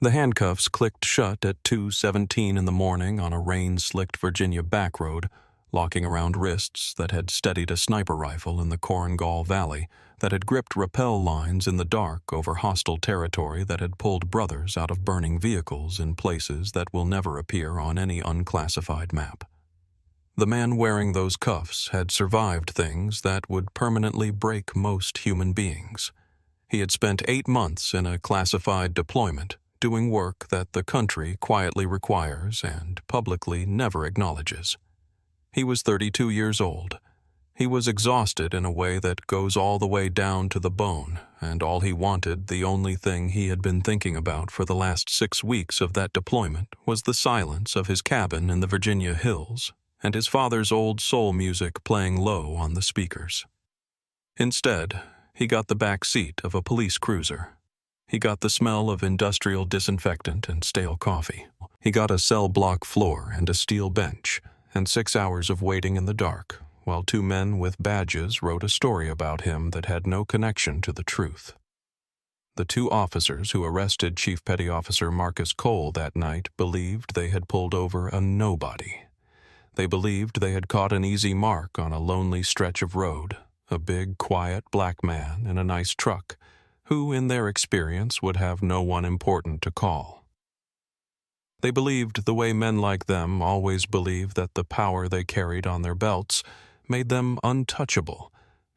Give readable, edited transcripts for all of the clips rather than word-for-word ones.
The handcuffs clicked shut at 2:17 in the morning on a rain-slicked Virginia back road, locking around wrists that had steadied a sniper rifle in the Korengal Valley, that had gripped rappel lines in the dark over hostile territory, that had pulled brothers out of burning vehicles in places that will never appear on any unclassified map. The man wearing those cuffs had survived things that would permanently break most human beings. He had spent 8 months in a classified deployment, doing work that the country quietly requires and publicly never acknowledges. He was 32 years old. He was exhausted in a way that goes all the way down to the bone, and all he wanted, the only thing he had been thinking about for the last 6 weeks of that deployment, was the silence of his cabin in the Virginia hills and his father's old soul music playing low on the speakers. Instead, he got the back seat of a police cruiser. He got the smell of industrial disinfectant and stale coffee. He got a cell block floor and a steel bench, and 6 hours of waiting in the dark, while 2 men with badges wrote a story about him that had no connection to the truth. The 2 officers who arrested Chief Petty Officer Marcus Cole that night believed they had pulled over a nobody. They believed they had caught an easy mark on a lonely stretch of road, a big, quiet black man in a nice truck, who, in their experience, would have no one important to call. They believed the way men like them always believed that the power they carried on their belts made them untouchable,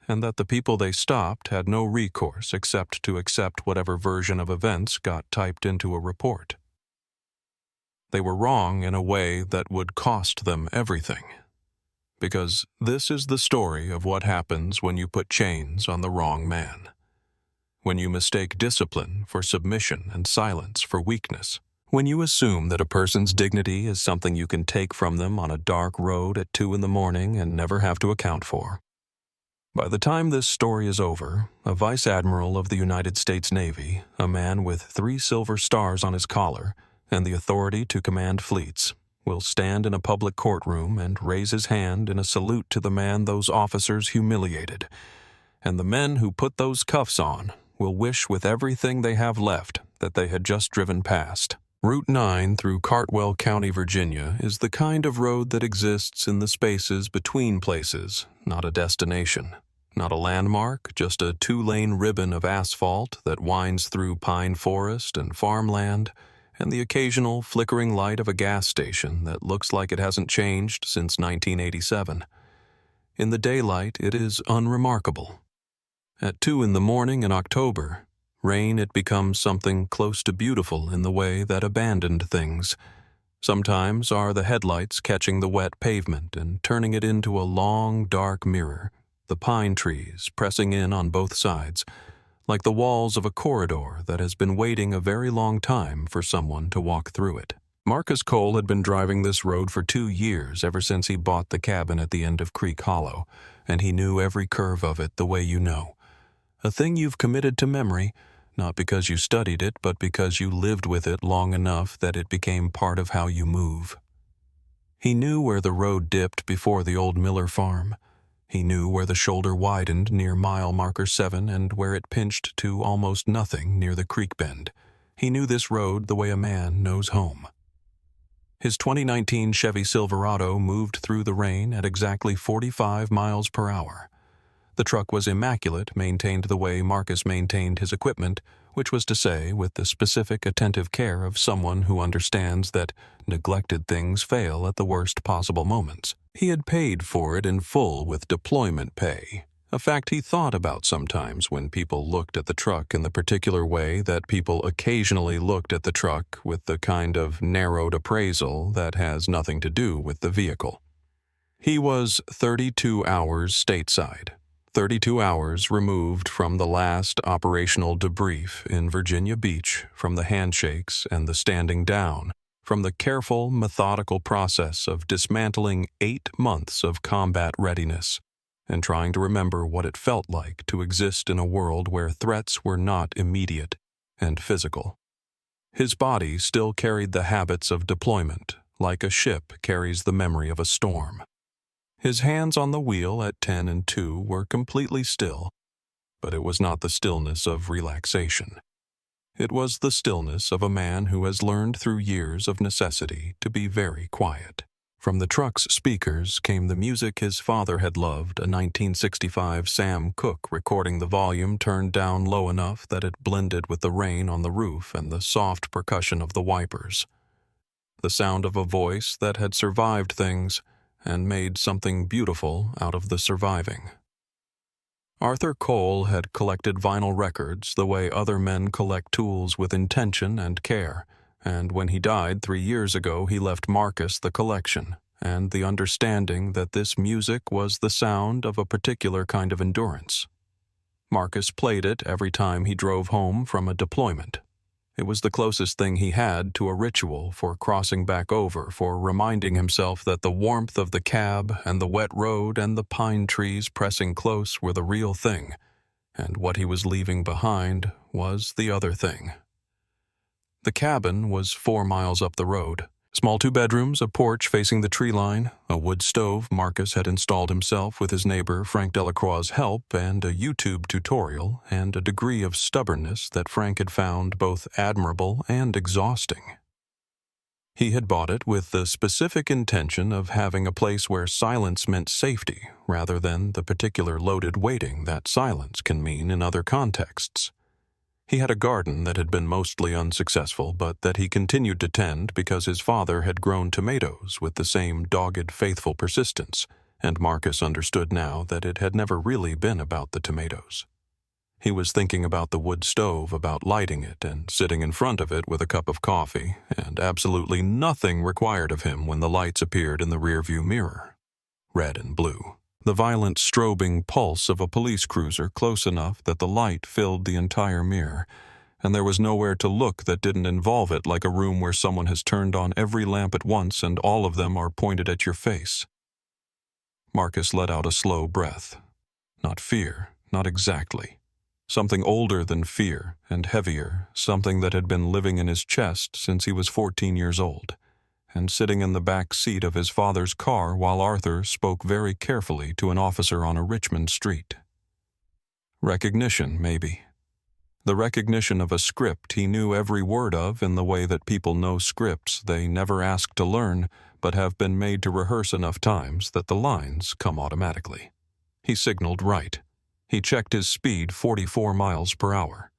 and that the people they stopped had no recourse except to accept whatever version of events got typed into a report. They were wrong in a way that would cost them everything, because this is the story of what happens when you put chains on the wrong man. When you mistake discipline for submission and silence for weakness. When you assume that a person's dignity is something you can take from them on a dark road at 2 in the morning and never have to account for. By the time this story is over, a Vice Admiral of the United States Navy, a man with 3 silver stars on his collar, and the authority to command fleets, will stand in a public courtroom and raise his hand in a salute to the man those officers humiliated. And the men who put those cuffs on will wish with everything they have left that they had just driven past. Route 9 through Cartwell County, Virginia, is the kind of road that exists in the spaces between places, not a destination. Not a landmark, just a 2-lane ribbon of asphalt that winds through pine forest and farmland, and the occasional flickering light of a gas station that looks like it hasn't changed since 1987. In the daylight, it is unremarkable. At 2 in the morning in October, rain, it becomes something close to beautiful in the way that abandoned things. Sometimes are the headlights catching the wet pavement and turning it into a long, dark mirror, the pine trees pressing in on both sides, like the walls of a corridor that has been waiting a very long time for someone to walk through it. Marcus Cole had been driving this road for 2 years, ever since he bought the cabin at the end of Creek Hollow, and he knew every curve of it the way you know. A thing you've committed to memory, not because you studied it, but because you lived with it long enough that it became part of how you move. He knew where the road dipped before the old Miller farm. He knew where the shoulder widened near mile marker 7 and where it pinched to almost nothing near the creek bend. He knew this road the way a man knows home. His 2019 Chevy Silverado moved through the rain at exactly 45 miles per hour. The truck was immaculate, maintained the way Marcus maintained his equipment, which was to say, with the specific attentive care of someone who understands that neglected things fail at the worst possible moments. He had paid for it in full with deployment pay, a fact he thought about sometimes when people looked at the truck in the particular way that people occasionally looked at the truck, with the kind of narrowed appraisal that has nothing to do with the vehicle. He was 32 hours stateside. 32 hours removed from the last operational debrief in Virginia Beach, from the handshakes and the standing down, from the careful, methodical process of dismantling 8 months of combat readiness, and trying to remember what it felt like to exist in a world where threats were not immediate and physical. His body still carried the habits of deployment, like a ship carries the memory of a storm. His hands on the wheel at 10 and 2 were completely still, but it was not the stillness of relaxation. It was the stillness of a man who has learned through years of necessity to be very quiet. From the truck's speakers came the music his father had loved, a 1965 Sam Cooke recording, the volume turned down low enough that it blended with the rain on the roof and the soft percussion of the wipers. The sound of a voice that had survived things and made something beautiful out of the surviving. Arthur Cole had collected vinyl records the way other men collect tools, with intention and care, and when he died 3 years ago he left Marcus the collection and the understanding that this music was the sound of a particular kind of endurance. Marcus played it every time he drove home from a deployment. It was the closest thing he had to a ritual for crossing back over, for reminding himself that the warmth of the cab and the wet road and the pine trees pressing close were the real thing, and what he was leaving behind was the other thing. The cabin was 4 miles up the road. Small 2 bedrooms, a porch facing the tree line, a wood stove Marcus had installed himself with his neighbor Frank Delacroix's help, and a YouTube tutorial, and a degree of stubbornness that Frank had found both admirable and exhausting. He had bought it with the specific intention of having a place where silence meant safety, rather than the particular loaded waiting that silence can mean in other contexts. He had a garden that had been mostly unsuccessful, but that he continued to tend because his father had grown tomatoes with the same dogged, faithful persistence, and Marcus understood now that it had never really been about the tomatoes. He was thinking about the wood stove, about lighting it and sitting in front of it with a cup of coffee, and absolutely nothing required of him when the lights appeared in the rearview mirror. Red and blue. The violent strobing pulse of a police cruiser close enough that the light filled the entire mirror, and there was nowhere to look that didn't involve it, like a room where someone has turned on every lamp at once and all of them are pointed at your face. Marcus let out a slow breath. Not fear, not exactly. Something older than fear and heavier, something that had been living in his chest since he was 14 years old. And sitting in the back seat of his father's car while Arthur spoke very carefully to an officer on a Richmond street. Recognition, maybe. The recognition of a script he knew every word of, in the way that people know scripts they never ask to learn but have been made to rehearse enough times that the lines come automatically. He signaled right. He checked his speed, 44 miles per hour.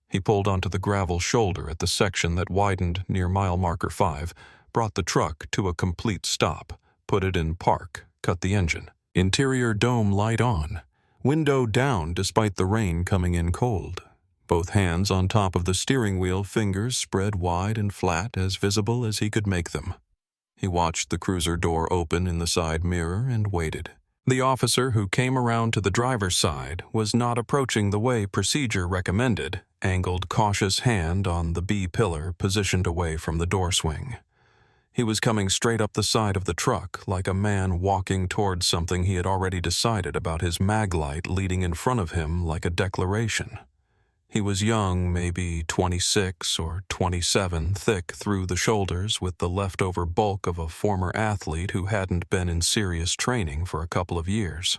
He pulled onto the gravel shoulder at the section that widened near mile marker 5, brought the truck to a complete stop, put it in park, cut the engine. Interior dome light on, window down despite the rain coming in cold. Both hands on top of the steering wheel, fingers spread wide and flat, as visible as he could make them. He watched the cruiser door open in the side mirror and waited. The officer who came around to the driver's side was not approaching the way procedure recommended, angled cautious hand on the B pillar positioned away from the door swing. He was coming straight up the side of the truck, like a man walking towards something he had already decided about, his mag light leading in front of him like a declaration. He was young, maybe 26 or 27, thick through the shoulders with the leftover bulk of a former athlete who hadn't been in serious training for a couple of years.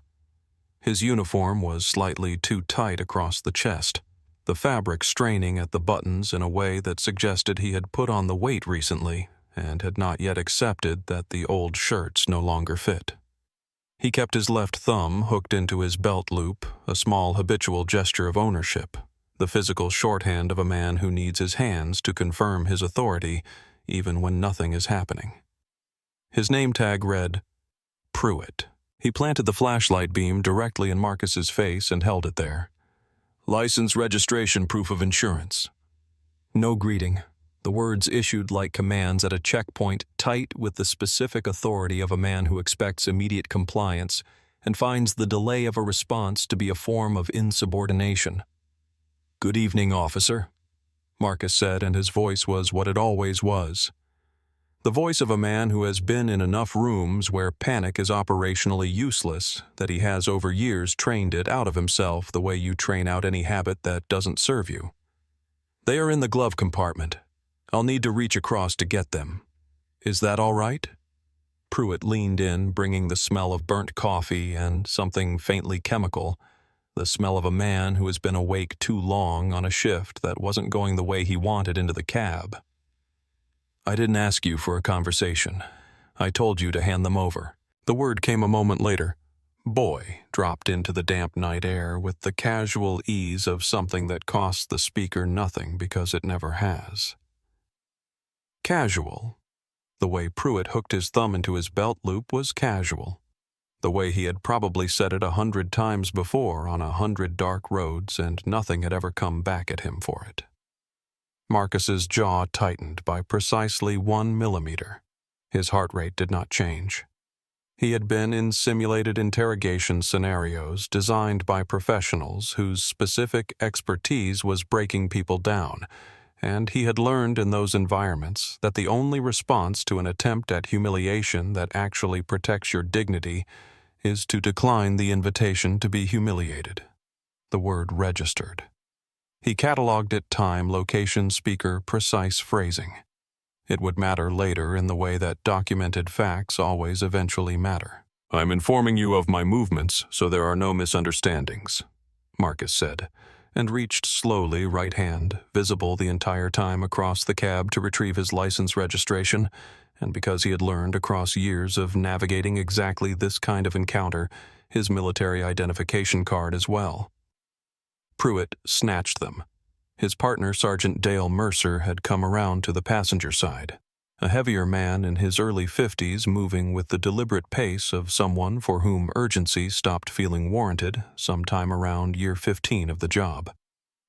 His uniform was slightly too tight across the chest, the fabric straining at the buttons in a way that suggested he had put on the weight recently and had not yet accepted that the old shirts no longer fit. He kept his left thumb hooked into his belt loop, a small habitual gesture of ownership, the physical shorthand of a man who needs his hands to confirm his authority even when nothing is happening. His name tag read, Pruitt. He planted the flashlight beam directly in Marcus's face and held it there. License, registration, proof of insurance. No greeting. The words issued like commands at a checkpoint, tight with the specific authority of a man who expects immediate compliance and finds the delay of a response to be a form of insubordination. "Good evening, officer," Marcus said, and his voice was what it always was. The voice of a man who has been in enough rooms where panic is operationally useless that he has over years trained it out of himself the way you train out any habit that doesn't serve you. "They are in the glove compartment. I'll need to reach across to get them. Is that all right?" Pruitt leaned in, bringing the smell of burnt coffee and something faintly chemical, the smell of a man who has been awake too long on a shift that wasn't going the way he wanted into the cab. "I didn't ask you for a conversation. I told you to hand them over." The word came a moment later. "Boy" dropped into the damp night air with the casual ease of something that costs the speaker nothing because it never has. Casual. The way Pruitt hooked his thumb into his belt loop was casual. The way he had probably said it 100 times before on 100 dark roads, and nothing had ever come back at him for it. Marcus's jaw tightened by precisely 1 millimeter. His heart rate did not change. He had been in simulated interrogation scenarios designed by professionals whose specific expertise was breaking people down, and he had learned in those environments that the only response to an attempt at humiliation that actually protects your dignity is to decline the invitation to be humiliated. The word registered. He cataloged it: time, location, speaker, precise phrasing. It would matter later in the way that documented facts always eventually matter. "I'm informing you of my movements so there are no misunderstandings," Marcus said, and reached slowly, right hand, visible the entire time, across the cab to retrieve his license registration, and because he had learned across years of navigating exactly this kind of encounter, his military identification card as well. Pruitt snatched them. His partner, Sergeant Dale Mercer, had come around to the passenger side, a heavier man in his early 50s, moving with the deliberate pace of someone for whom urgency stopped feeling warranted sometime around year 15 of the job.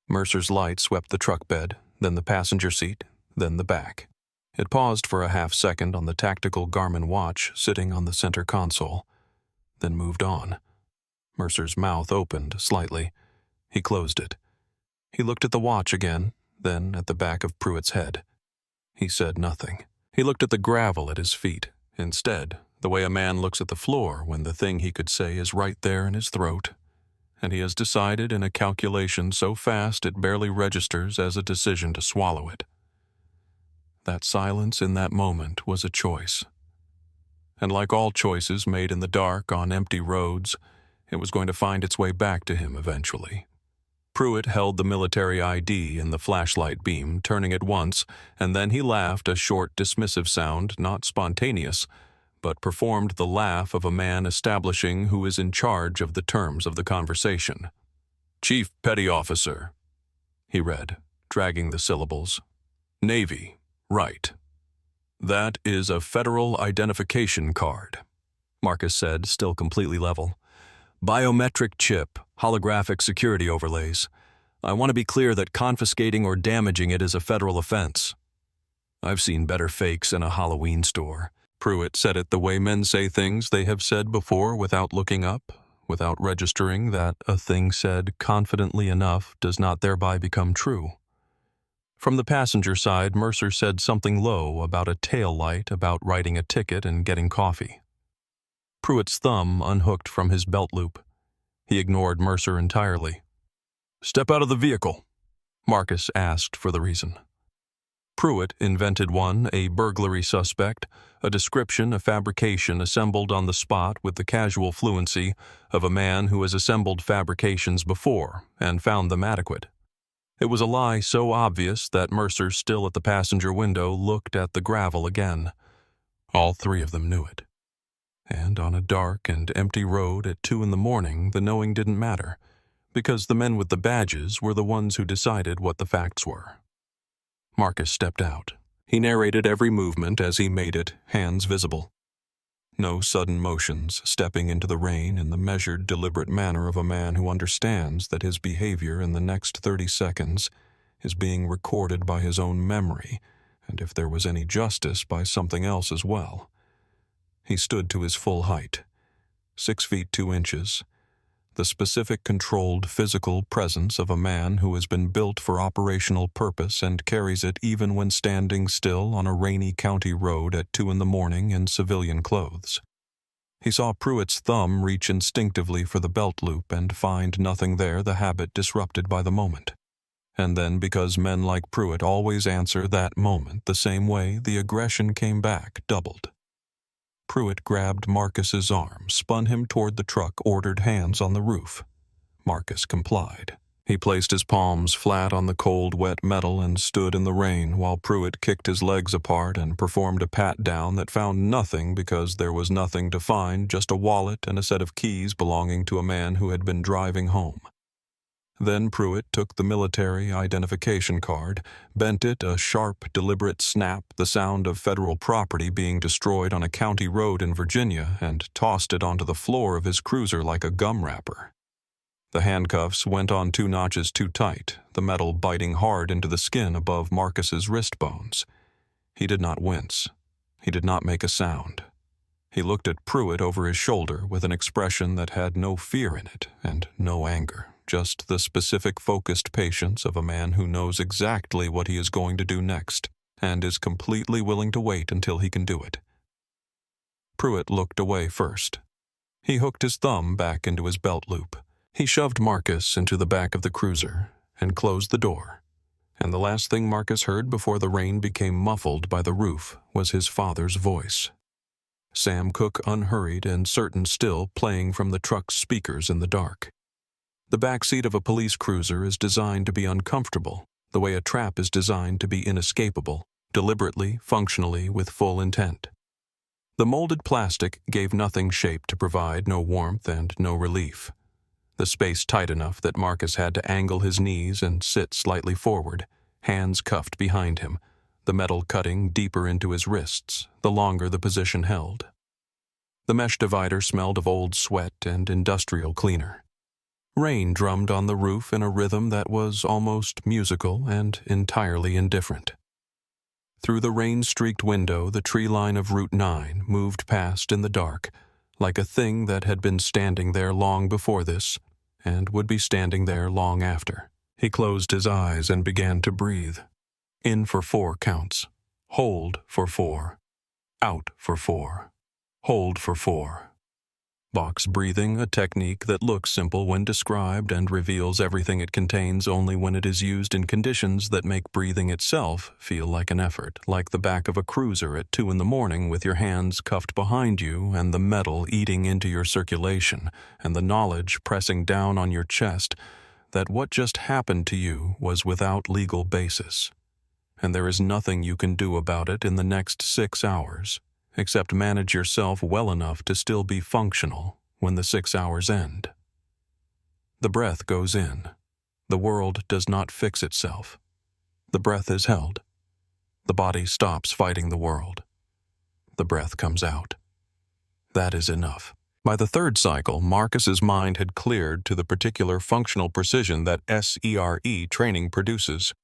Mercer's light swept the truck bed, then the passenger seat, then the back. It paused for a half-second on the tactical Garmin watch sitting on the center console, then moved on. Mercer's mouth opened slightly. He closed it. He looked at the watch again, then at the back of Pruitt's head. He said nothing. He looked at the gravel at his feet, instead, the way a man looks at the floor when the thing he could say is right there in his throat, and he has decided in a calculation so fast it barely registers as a decision to swallow it. That silence in that moment was a choice. And like all choices made in the dark on empty roads, it was going to find its way back to him eventually. Pruitt held the military ID in the flashlight beam, turning it once, and then he laughed, a short, dismissive sound, not spontaneous, but performed the laugh of a man establishing who is in charge of the terms of the conversation. "Chief Petty Officer," he read, dragging the syllables. "Navy, right. That is a federal identification card," Marcus said, still completely level. "Biometric chip, holographic security overlays. I want to be clear that confiscating or damaging it is a federal offense. I've seen better fakes in a Halloween store." Pruitt said it the way men say things they have said before without looking up, without registering that a thing said confidently enough does not thereby become true. From the passenger side, Mercer said something low about a tail light, about writing a ticket and getting coffee. Pruitt's thumb unhooked from his belt loop. He ignored Mercer entirely. "Step out of the vehicle," Marcus asked for the reason. Pruitt invented one, a burglary suspect, a description, a fabrication assembled on the spot with the casual fluency of a man who has assembled fabrications before and found them adequate. It was a lie so obvious that Mercer, still at the passenger window, looked at the gravel again. All three of them knew it. And on a dark and empty road at 2 a.m, the knowing didn't matter, because the men with the badges were the ones who decided what the facts were. Marcus stepped out. He narrated every movement as he made it, hands visible. No sudden motions, stepping into the rain in the measured, deliberate manner of a man who understands that his behavior in the next 30 seconds is being recorded by his own memory, and if there was any justice, by something else as well. He stood to his full height, 6 feet 2 inches, the specific, controlled, physical presence of a man who has been built for operational purpose and carries it even when standing still on a rainy county road at 2 a.m. in civilian clothes. He saw Pruitt's thumb reach instinctively for the belt loop and find nothing there, the habit disrupted by the moment. And then, because men like Pruitt always answer that moment the same way, the aggression came back, doubled. Pruitt grabbed Marcus's arm, spun him toward the truck, ordered hands on the roof. Marcus complied. He placed his palms flat on the cold, wet metal and stood in the rain while Pruitt kicked his legs apart and performed a pat-down that found nothing because there was nothing to find, just a wallet and a set of keys belonging to a man who had been driving home. Then Pruitt took the military identification card, bent it a sharp, deliberate snap, the sound of federal property being destroyed on a county road in Virginia, and tossed it onto the floor of his cruiser like a gum wrapper. The handcuffs went on 2 notches too tight, the metal biting hard into the skin above Marcus's wrist bones. He did not wince. He did not make a sound. He looked at Pruitt over his shoulder with an expression that had no fear in it and no anger, just the specific focused patience of a man who knows exactly what he is going to do next and is completely willing to wait until he can do it. Pruitt looked away first. He hooked his thumb back into his belt loop. He shoved Marcus into the back of the cruiser and closed the door, and the last thing Marcus heard before the rain became muffled by the roof was his father's voice. Sam Cooke, unhurried and certain still, playing from the truck's speakers in the dark. The backseat of a police cruiser is designed to be uncomfortable, the way a trap is designed to be inescapable, deliberately, functionally, with full intent. The molded plastic gave nothing shape to provide no warmth and no relief. The space tight enough that Marcus had to angle his knees and sit slightly forward, hands cuffed behind him, the metal cutting deeper into his wrists the longer the position held. The mesh divider smelled of old sweat and industrial cleaner. Rain drummed on the roof in a rhythm that was almost musical and entirely indifferent. Through the rain-streaked window, the tree line of Route 9 moved past in the dark, like a thing that had been standing there long before this, and would be standing there long after. He closed his eyes and began to breathe. In for 4 counts. Hold for 4. Out for 4. Hold for 4. Box breathing, a technique that looks simple when described and reveals everything it contains only when it is used in conditions that make breathing itself feel like an effort, like the back of a cruiser at 2 a.m. with your hands cuffed behind you and the metal eating into your circulation and the knowledge pressing down on your chest that what just happened to you was without legal basis, and there is nothing you can do about it in the next 6 hours. Except manage yourself well enough to still be functional when the 6 hours end. The breath goes in. The world does not fix itself. The breath is held. The body stops fighting the world. The breath comes out. That is enough. By the 3rd cycle, Marcus's mind had cleared to the particular functional precision that SERE training produces.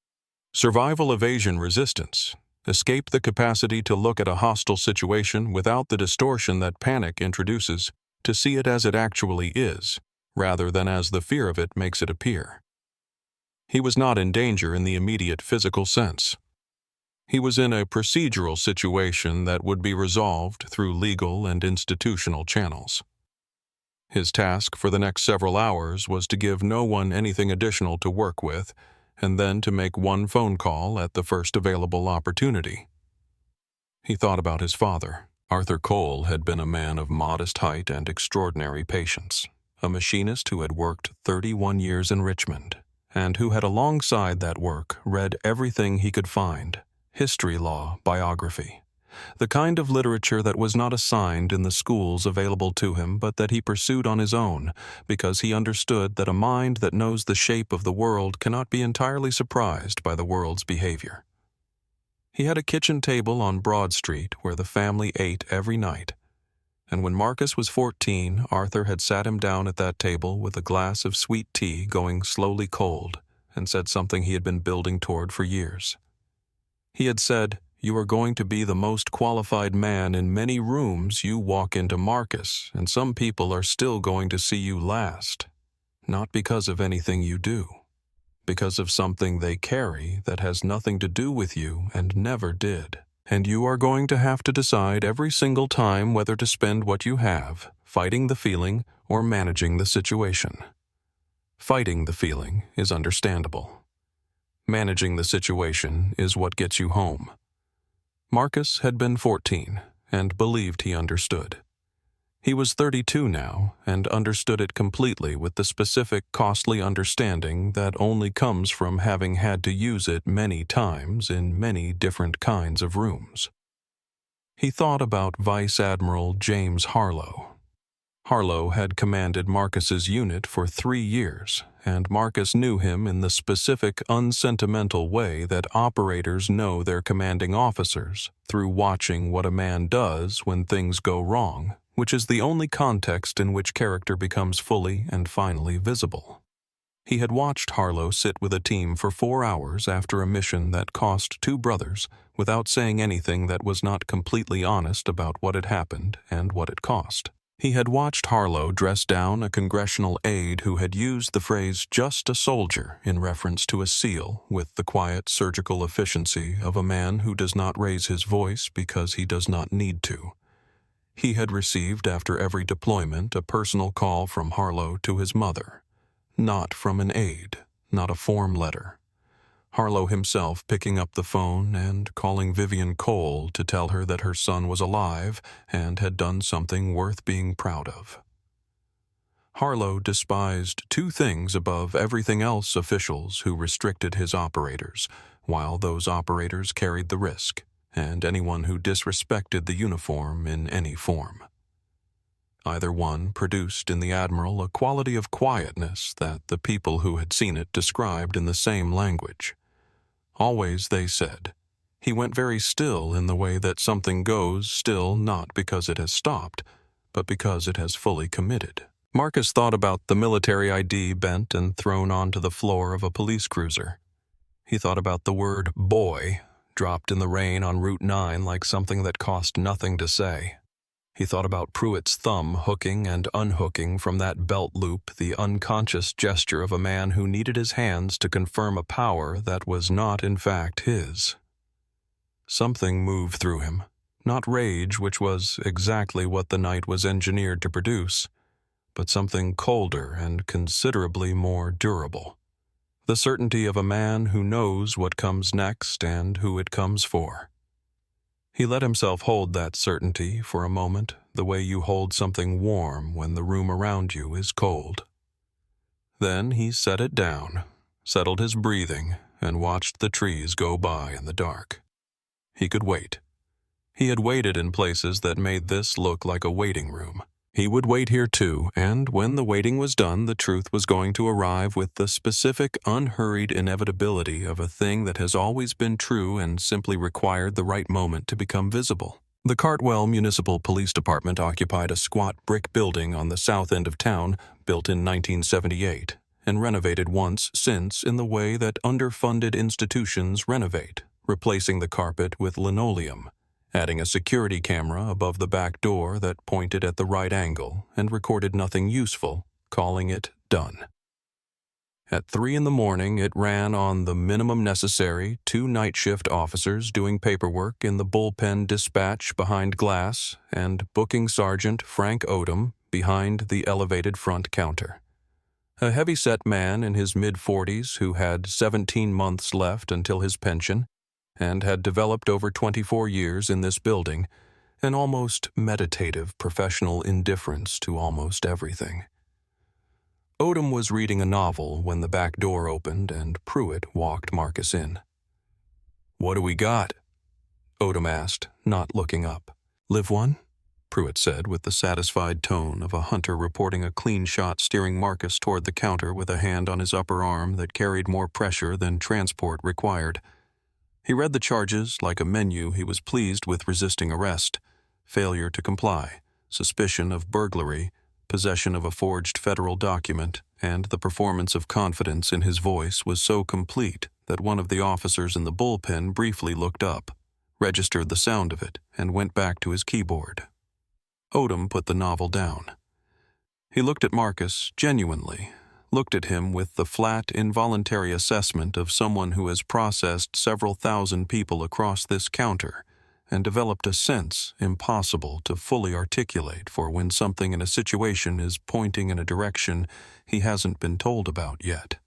Survival, evasion, resistance. Escape the capacity to look at a hostile situation without the distortion that panic introduces, to see it as it actually is, rather than as the fear of it makes it appear. He was not in danger in the immediate physical sense. He was in a procedural situation that would be resolved through legal and institutional channels. His task for the next several hours was to give no one anything additional to work with, and then to make 1 phone call at the first available opportunity. He thought about his father. Arthur Cole had been a man of modest height and extraordinary patience, a machinist who had worked 31 years in Richmond, and who had alongside that work read everything he could find, history, law, biography, the kind of literature that was not assigned in the schools available to him but that he pursued on his own because he understood that a mind that knows the shape of the world cannot be entirely surprised by the world's behavior. He had a kitchen table on Broad Street where the family ate every night, and when Marcus was 14, Arthur had sat him down at that table with a glass of sweet tea going slowly cold and said something he had been building toward for years. He had said, "You are going to be the most qualified man in many rooms you walk into, Marcus, and some people are still going to see you last, not because of anything you do, because of something they carry that has nothing to do with you and never did. And you are going to have to decide every single time whether to spend what you have, fighting the feeling or managing the situation. Fighting the feeling is understandable. Managing the situation is what gets you home." Marcus had been 14 and believed he understood. He was 32 now and understood it completely with the specific, costly understanding that only comes from having had to use it many times in many different kinds of rooms. He thought about Vice Admiral James Harlow. Harlow had commanded Marcus's unit for 3 years, and Marcus knew him in the specific, unsentimental way that operators know their commanding officers through watching what a man does when things go wrong, which is the only context in which character becomes fully and finally visible. He had watched Harlow sit with a team for 4 hours after a mission that cost 2 brothers without saying anything that was not completely honest about what had happened and what it cost. He had watched Harlow dress down a congressional aide who had used the phrase "just a soldier" in reference to a SEAL with the quiet surgical efficiency of a man who does not raise his voice because he does not need to. He had received after every deployment a personal call from Harlow to his mother, not from an aide, not a form letter. Harlow himself picking up the phone and calling Vivian Cole to tell her that her son was alive and had done something worth being proud of. Harlow despised 2 things above everything else: officials who restricted his operators, while those operators carried the risk, and anyone who disrespected the uniform in any form. Either one produced in the Admiral a quality of quietness that the people who had seen it described in the same language. Always, they said, he went very still in the way that something goes still not because it has stopped, but because it has fully committed. Marcus thought about the military ID bent and thrown onto the floor of a police cruiser. He thought about the word "boy" dropped in the rain on Route 9 like something that cost nothing to say. He thought about Pruitt's thumb hooking and unhooking from that belt loop the unconscious gesture of a man who needed his hands to confirm a power that was not in fact his. Something moved through him, not rage, which was exactly what the night was engineered to produce, but something colder and considerably more durable. The certainty of a man who knows what comes next and who it comes for. He let himself hold that certainty for a moment, the way you hold something warm when the room around you is cold. Then he set it down, settled his breathing, and watched the trees go by in the dark. He could wait. He had waited in places that made this look like a waiting room. He would wait here too, and when the waiting was done, the truth was going to arrive with the specific, unhurried inevitability of a thing that has always been true and simply required the right moment to become visible. The Cartwell Municipal Police Department occupied a squat brick building on the south end of town, built in 1978, and renovated once since in the way that underfunded institutions renovate, replacing the carpet with linoleum, adding a security camera above the back door that pointed at the right angle and recorded nothing useful, calling it done. At 3 a.m, it ran on the minimum necessary, 2 night shift officers doing paperwork in the bullpen dispatch behind glass and booking Sergeant Frank Odom behind the elevated front counter. A heavy-set man in his mid-40s who had 17 months left until his pension, and had developed over 24 years in this building an almost meditative professional indifference to almost everything. Odom was reading a novel when the back door opened and Pruitt walked Marcus in. "What do we got?" Odom asked, not looking up. "Live one?" Pruitt said with the satisfied tone of a hunter reporting a clean shot, steering Marcus toward the counter with a hand on his upper arm that carried more pressure than transport required. He read the charges like a menu. He was pleased with resisting arrest, failure to comply, suspicion of burglary, possession of a forged federal document, and the performance of confidence in his voice was so complete that one of the officers in the bullpen briefly looked up, registered the sound of it, and went back to his keyboard. Odom put the novel down. He looked at Marcus genuinely, looked at him with the flat, involuntary assessment of someone who has processed several thousand people across this counter and developed a sense impossible to fully articulate for when something in a situation is pointing in a direction he hasn't been told about yet.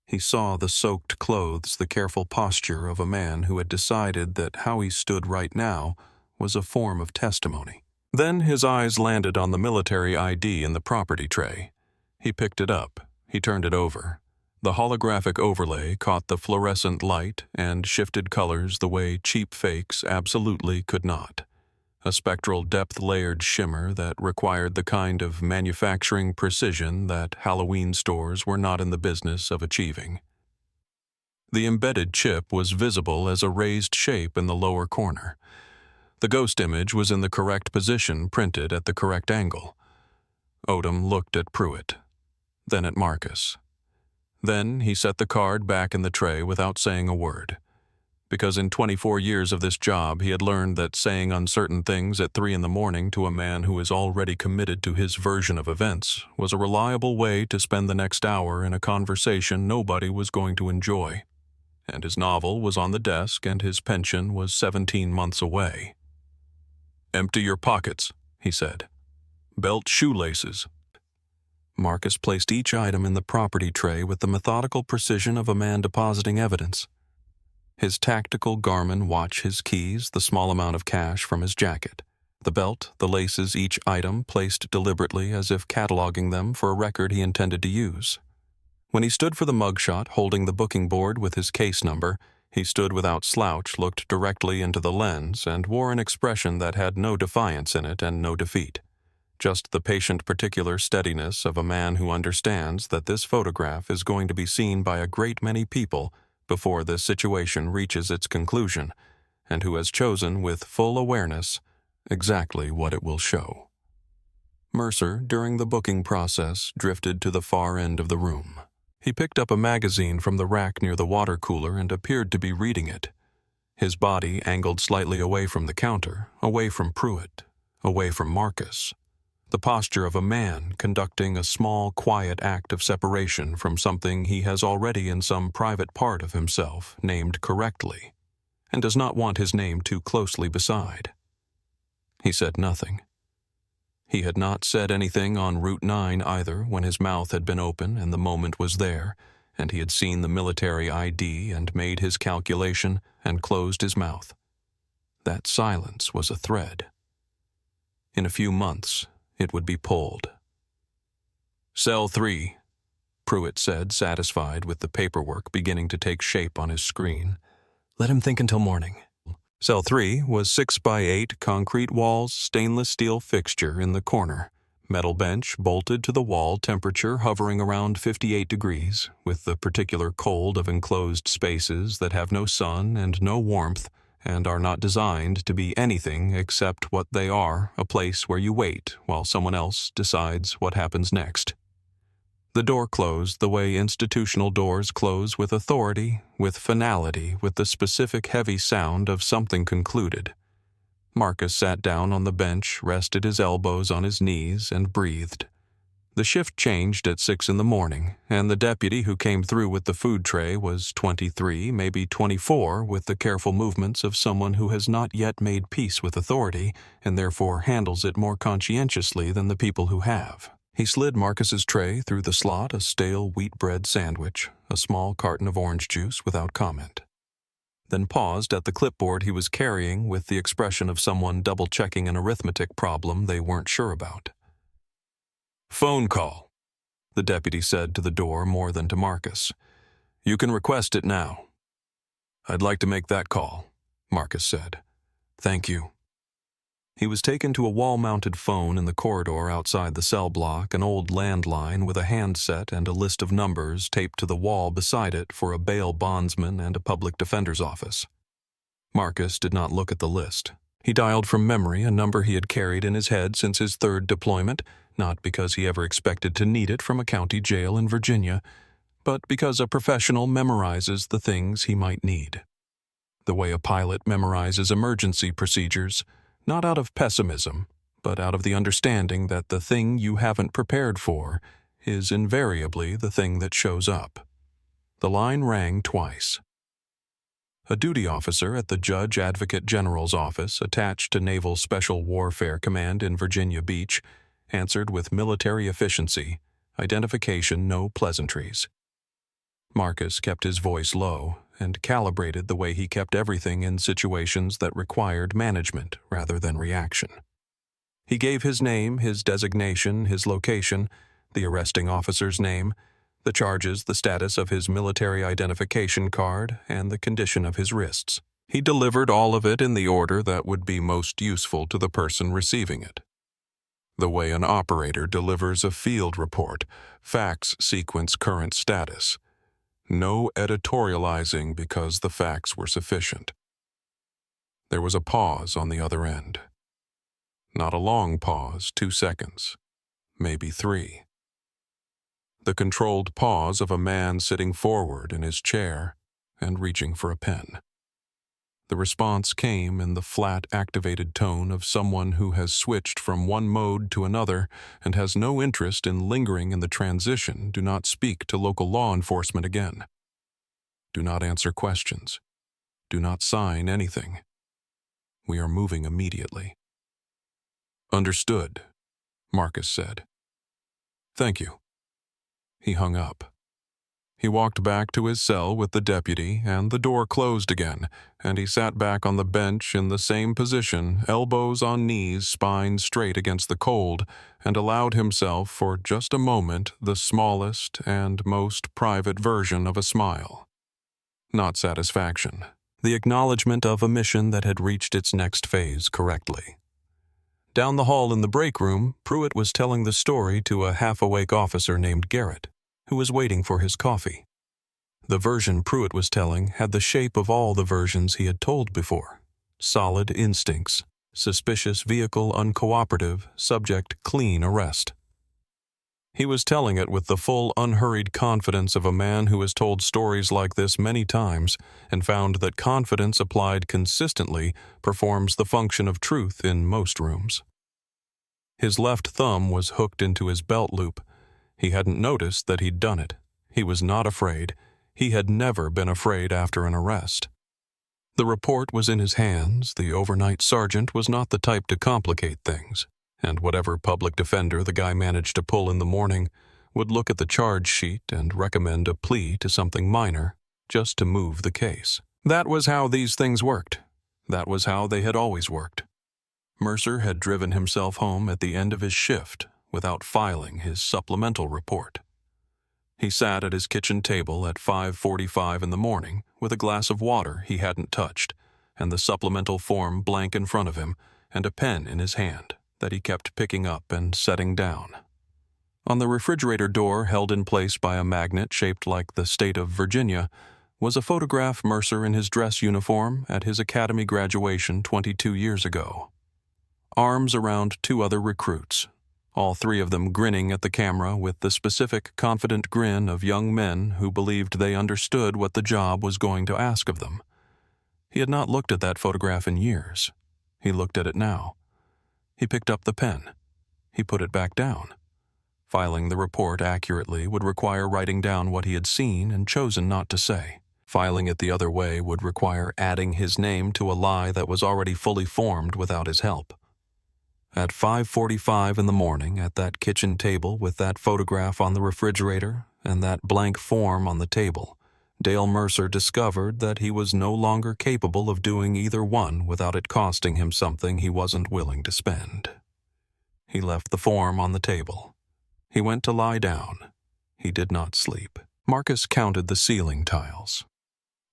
He saw the soaked clothes, the careful posture of a man who had decided that how he stood right now was a form of testimony. Then his eyes landed on the military ID in the property tray. He picked it up. He turned it over. The holographic overlay caught the fluorescent light and shifted colors the way cheap fakes absolutely could not. A spectral depth-layered shimmer that required the kind of manufacturing precision that Halloween stores were not in the business of achieving. The embedded chip was visible as a raised shape in the lower corner. The ghost image was in the correct position, printed at the correct angle. Odom looked at Pruitt, then at Marcus. Then he set the card back in the tray without saying a word, because in 24 years of this job he had learned that saying uncertain things at 3 a.m. to a man who is already committed to his version of events was a reliable way to spend the next hour in a conversation nobody was going to enjoy. And his novel was on the desk and his pension was 17 months away. "Empty your pockets," he said. "Belt shoelaces." Marcus placed each item in the property tray with the methodical precision of a man depositing evidence. His tactical Garmin watch, his keys, the small amount of cash from his jacket. The belt, the laces, each item placed deliberately as if cataloging them for a record he intended to use. When he stood for the mugshot, holding the booking board with his case number, he stood without slouch, looked directly into the lens, and wore an expression that had no defiance in it and no defeat. Just the patient particular steadiness of a man who understands that this photograph is going to be seen by a great many people before this situation reaches its conclusion, and who has chosen with full awareness exactly what it will show. Mercer, during the booking process, drifted to the far end of the room. He picked up a magazine from the rack near the water cooler and appeared to be reading it. His body angled slightly away from the counter, away from Pruitt, away from Marcus. The posture of a man conducting a small, quiet act of separation from something he has already in some private part of himself named correctly, and does not want his name too closely beside. He said nothing. He had not said anything on Route 9 either when his mouth had been open and the moment was there, and he had seen the military ID and made his calculation and closed his mouth. That silence was a thread. In a few months, it would be pulled. "Cell 3, Pruitt said, satisfied with the paperwork beginning to take shape on his screen. "Let him think until morning." Cell 3 was 6x8 concrete walls, stainless steel fixture in the corner, metal bench bolted to the wall, temperature hovering around 58 degrees, with the particular cold of enclosed spaces that have no sun and no warmth, and are not designed to be anything except what they are, a place where you wait while someone else decides what happens next. The door closed the way institutional doors close, with authority, with finality, with the specific heavy sound of something concluded. Marcus sat down on the bench, rested his elbows on his knees, and breathed. The shift changed at 6 a.m, and the deputy who came through with the food tray was 23, maybe 24, with the careful movements of someone who has not yet made peace with authority, and therefore handles it more conscientiously than the people who have. He slid Marcus's tray through the slot, a stale wheat bread sandwich, a small carton of orange juice, without comment. Then paused at the clipboard he was carrying with the expression of someone double-checking an arithmetic problem they weren't sure about. "Phone call," the deputy said to the door more than to Marcus. "You can request it now." "I'd like to make that call," Marcus said. "Thank you." He was taken to a wall-mounted phone in the corridor outside the cell block, an old landline with a handset and a list of numbers taped to the wall beside it for a bail bondsman and a public defender's office. Marcus did not look at the list. He dialed from memory a number he had carried in his head since his 3rd deployment, not because he ever expected to need it from a county jail in Virginia, but because a professional memorizes the things he might need. The way a pilot memorizes emergency procedures, not out of pessimism, but out of the understanding that the thing you haven't prepared for is invariably the thing that shows up. The line rang twice. A duty officer at the Judge Advocate General's office, attached to Naval Special Warfare Command in Virginia Beach, answered with military efficiency, identification, no pleasantries. Marcus kept his voice low and calibrated the way he kept everything in situations that required management rather than reaction. He gave his name, his designation, his location, the arresting officer's name, the charges, the status of his military identification card, and the condition of his wrists. He delivered all of it in the order that would be most useful to the person receiving it. The way an operator delivers a field report, facts sequence current status. No editorializing because the facts were sufficient. There was a pause on the other end. Not a long pause, 2 seconds, maybe 3. The controlled pause of a man sitting forward in his chair and reaching for a pen. The response came in the flat, activated tone of someone who has switched from one mode to another and has no interest in lingering in the transition. Do not speak to local law enforcement again. Do not answer questions. Do not sign anything. We are moving immediately. Understood, Marcus said. Thank you. He hung up. He walked back to his cell with the deputy, and the door closed again, and he sat back on the bench in the same position, elbows on knees, spine straight against the cold, and allowed himself for just a moment the smallest and most private version of a smile. Not satisfaction. The acknowledgement of a mission that had reached its next phase correctly. Down the hall in the break room, Pruitt was telling the story to a half-awake officer named Garrett, who was waiting for his coffee. The version Pruitt was telling had the shape of all the versions he had told before. Solid instincts, suspicious vehicle uncooperative, subject clean arrest. He was telling it with the full, unhurried confidence of a man who has told stories like this many times and found that confidence applied consistently performs the function of truth in most rooms. His left thumb was hooked into his belt loop. He hadn't noticed that he'd done it. He was not afraid. He had never been afraid after an arrest. The report was in his hands. The overnight sergeant was not the type to complicate things, and whatever public defender the guy managed to pull in the morning would look at the charge sheet and recommend a plea to something minor just to move the case. That was how these things worked. That was how they had always worked. Mercer had driven himself home at the end of his shift without filing his supplemental report. He sat at his kitchen table at 5:45 in the morning with a glass of water he hadn't touched, and the supplemental form blank in front of him, and a pen in his hand that he kept picking up and setting down. On the refrigerator door, held in place by a magnet shaped like the state of Virginia, was a photograph Mercer in his dress uniform at his academy graduation 22 years ago. Arms around 2 other recruits, all 3 of them grinning at the camera with the specific, confident grin of young men who believed they understood what the job was going to ask of them. He had not looked at that photograph in years. He looked at it now. He picked up the pen. He put it back down. Filing the report accurately would require writing down what he had seen and chosen not to say. Filing it the other way would require adding his name to a lie that was already fully formed without his help. At 5:45 in the morning, at that kitchen table with that photograph on the refrigerator and that blank form on the table, Dale Mercer discovered that he was no longer capable of doing either one without it costing him something he wasn't willing to spend. He left the form on the table. He went to lie down. He did not sleep. Marcus counted the ceiling tiles.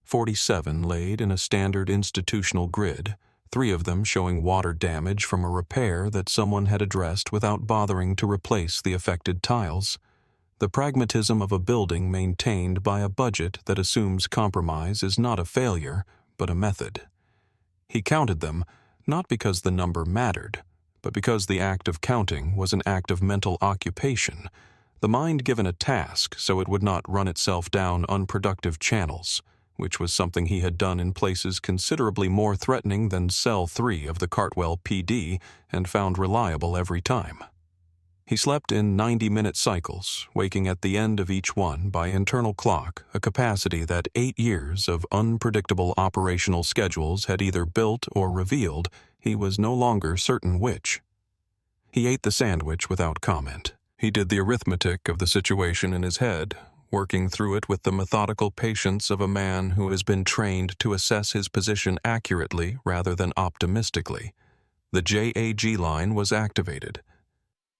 47 laid in a standard institutional grid, 3 of them showing water damage from a repair that someone had addressed without bothering to replace the affected tiles. The pragmatism of a building maintained by a budget that assumes compromise is not a failure, but a method. He counted them, not because the number mattered, but because the act of counting was an act of mental occupation, the mind given a task so it would not run itself down unproductive channels, which was something he had done in places considerably more threatening than Cell 3 of the Cartwell PD and found reliable every time. He slept in 90-minute cycles, waking at the end of each one by internal clock, a capacity that 8 years of unpredictable operational schedules had either built or revealed. He was no longer certain which. He ate the sandwich without comment. He did the arithmetic of the situation in his head, working through it with the methodical patience of a man who has been trained to assess his position accurately rather than optimistically. The JAG line was activated.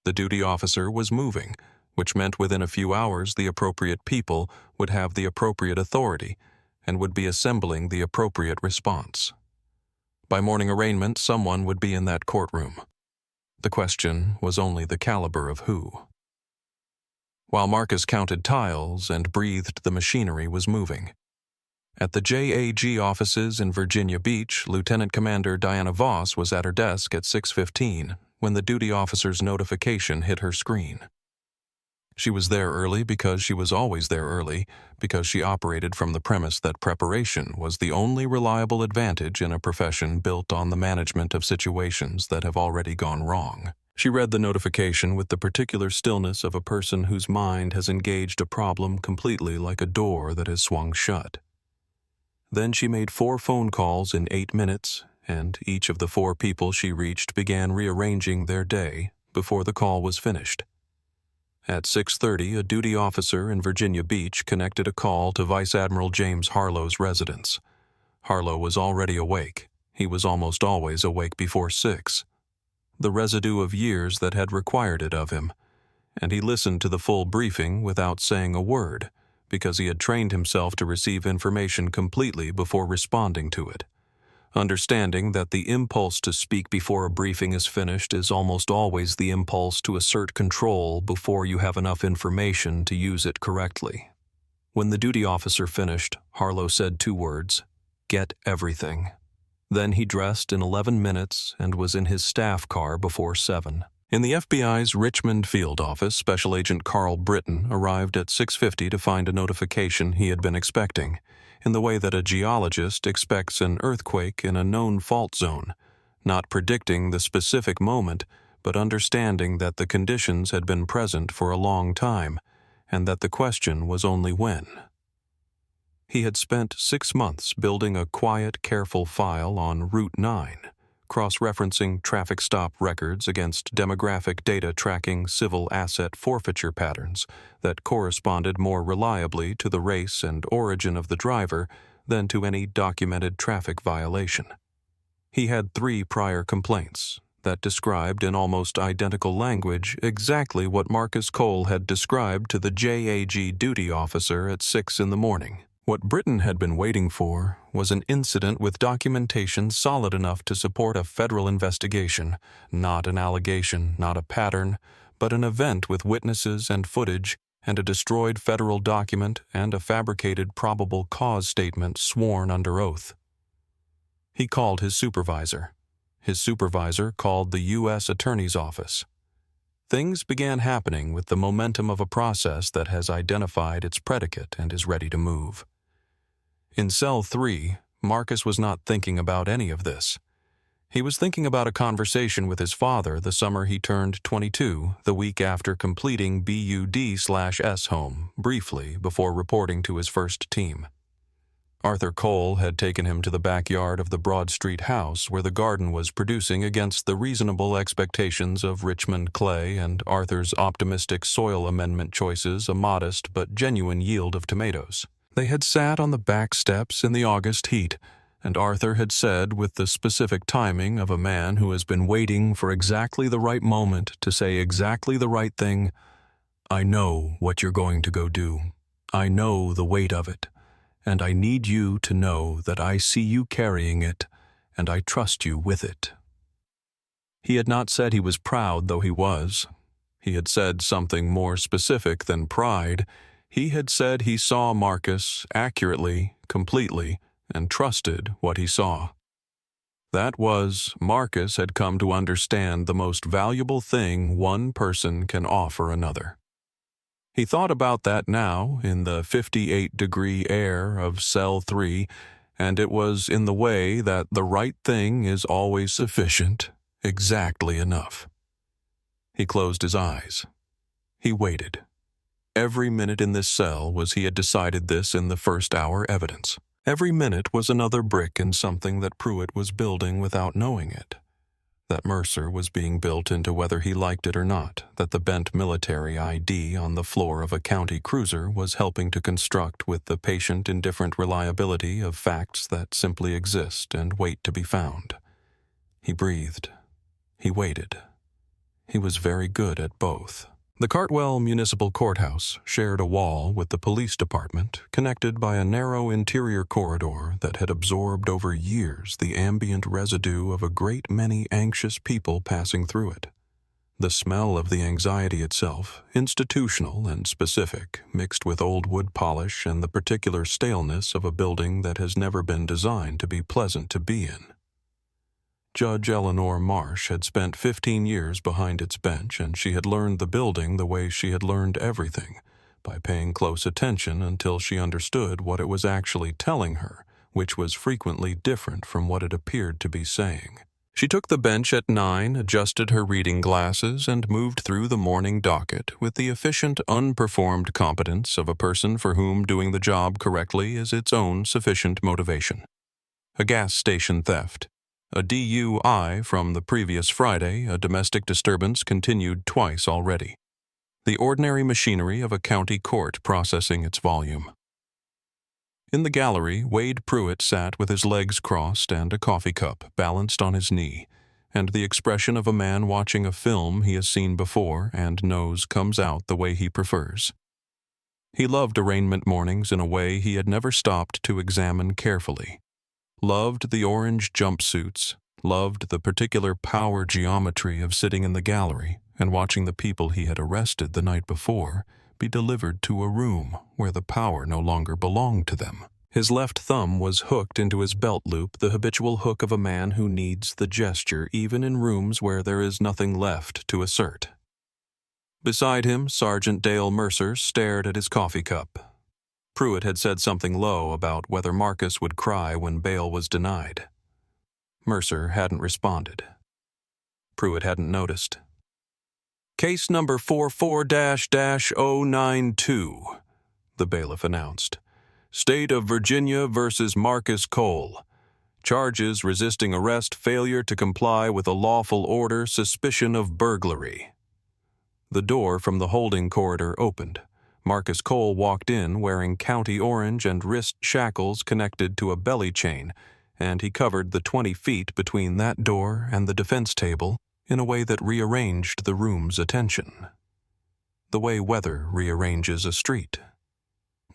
The duty officer was moving, which meant within a few hours the appropriate people would have the appropriate authority and would be assembling the appropriate response. By morning arraignment, someone would be in that courtroom. The question was only the caliber of who. While Marcus counted tiles and breathed, the machinery was moving. At the JAG offices in Virginia Beach, Lieutenant Commander Diana Voss was at her desk at 6:15 when the duty officer's notification hit her screen. She was there early because she was always there early, because she operated from the premise that preparation was the only reliable advantage in a profession built on the management of situations that have already gone wrong. She read the notification with the particular stillness of a person whose mind has engaged a problem completely like a door that has swung shut. Then she made 4 phone calls in 8 minutes, and each of the 4 people she reached began rearranging their day before the call was finished. At 6:30, a duty officer in Virginia Beach connected a call to Vice Admiral James Harlow's residence. Harlow was already awake. He was almost always awake before 6. The residue of years that had required it of him, and he listened to the full briefing without saying a word, because he had trained himself to receive information completely before responding to it, understanding that the impulse to speak before a briefing is finished is almost always the impulse to assert control before you have enough information to use it correctly. When the duty officer finished, Harlow said 2 words, "Get everything." Then he dressed in 11 minutes and was in his staff car before 7. In the FBI's Richmond field office, Special Agent Carl Britton arrived at 6:50 to find a notification he had been expecting, in the way that a geologist expects an earthquake in a known fault zone, not predicting the specific moment, but understanding that the conditions had been present for a long time, and that the question was only when. He had spent 6 months building a quiet, careful file on Route 9, cross-referencing traffic stop records against demographic data tracking civil asset forfeiture patterns that corresponded more reliably to the race and origin of the driver than to any documented traffic violation. He had 3 prior complaints that described in almost identical language exactly what Marcus Cole had described to the JAG duty officer at 6 in the morning. What Britain had been waiting for was an incident with documentation solid enough to support a federal investigation, not an allegation, not a pattern, but an event with witnesses and footage and a destroyed federal document and a fabricated probable cause statement sworn under oath. He called his supervisor. His supervisor called the U.S. Attorney's Office. Things began happening with the momentum of a process that has identified its predicate and is ready to move. In Cell 3, Marcus was not thinking about any of this. He was thinking about a conversation with his father the summer he turned 22, the week after completing BUD/S home, briefly before reporting to his first team. Arthur Cole had taken him to the backyard of the Broad Street house where the garden was producing against the reasonable expectations of Richmond clay and Arthur's optimistic soil amendment choices a modest but genuine yield of tomatoes. They had sat on the back steps in the August heat, and Arthur had said with the specific timing of a man who has been waiting for exactly the right moment to say exactly the right thing, "I know what you're going to go do. I know the weight of it. And I need you to know that I see you carrying it, and I trust you with it." He had not said he was proud, though he was. He had said something more specific than pride. He had said he saw Marcus accurately, completely, and trusted what he saw. That was, Marcus had come to understand the most valuable thing one person can offer another. He thought about that now in the 58-degree air of Cell 3, and it was in the way that the right thing is always sufficient, exactly enough. He closed his eyes. He waited. Every minute in this cell was he had decided this in the first hour evidence. Every minute was another brick in something that Pruitt was building without knowing it. That Mercer was being built into whether he liked it or not, that the bent military ID on the floor of a county cruiser was helping to construct with the patient indifferent reliability of facts that simply exist and wait to be found. He breathed. He waited. He was very good at both. The Cartwell Municipal Courthouse shared a wall with the police department, connected by a narrow interior corridor that had absorbed over years the ambient residue of a great many anxious people passing through it. The smell of the anxiety itself, institutional and specific, mixed with old wood polish and the particular staleness of a building that has never been designed to be pleasant to be in. Judge Eleanor Marsh had spent 15 years behind its bench, and she had learned the building the way she had learned everything, by paying close attention until she understood what it was actually telling her, which was frequently different from what it appeared to be saying. She took the bench at 9, adjusted her reading glasses, and moved through the morning docket with the efficient, unperformed competence of a person for whom doing the job correctly is its own sufficient motivation. A gas station theft. A DUI from the previous Friday, a domestic disturbance continued twice already. The ordinary machinery of a county court processing its volume. In the gallery, Wade Pruitt sat with his legs crossed and a coffee cup balanced on his knee, and the expression of a man watching a film he has seen before and knows comes out the way he prefers. He loved arraignment mornings in a way he had never stopped to examine carefully. Loved the orange jumpsuits, loved the particular power geometry of sitting in the gallery and watching the people he had arrested the night before be delivered to a room where the power no longer belonged to them. His left thumb was hooked into his belt loop, the habitual hook of a man who needs the gesture even in rooms where there is nothing left to assert. Beside him, Sergeant Dale Mercer stared at his coffee cup. Pruitt had said something low about whether Marcus would cry when bail was denied. Mercer hadn't responded. Pruitt hadn't noticed. "Case number 44-092, the bailiff announced. State of Virginia versus Marcus Cole. Charges resisting arrest, failure to comply with a lawful order, suspicion of burglary." The door from the holding corridor opened. Marcus Cole walked in wearing county orange and wrist shackles connected to a belly chain, and he covered the 20 feet between that door and the defense table in a way that rearranged the room's attention. The way weather rearranges a street.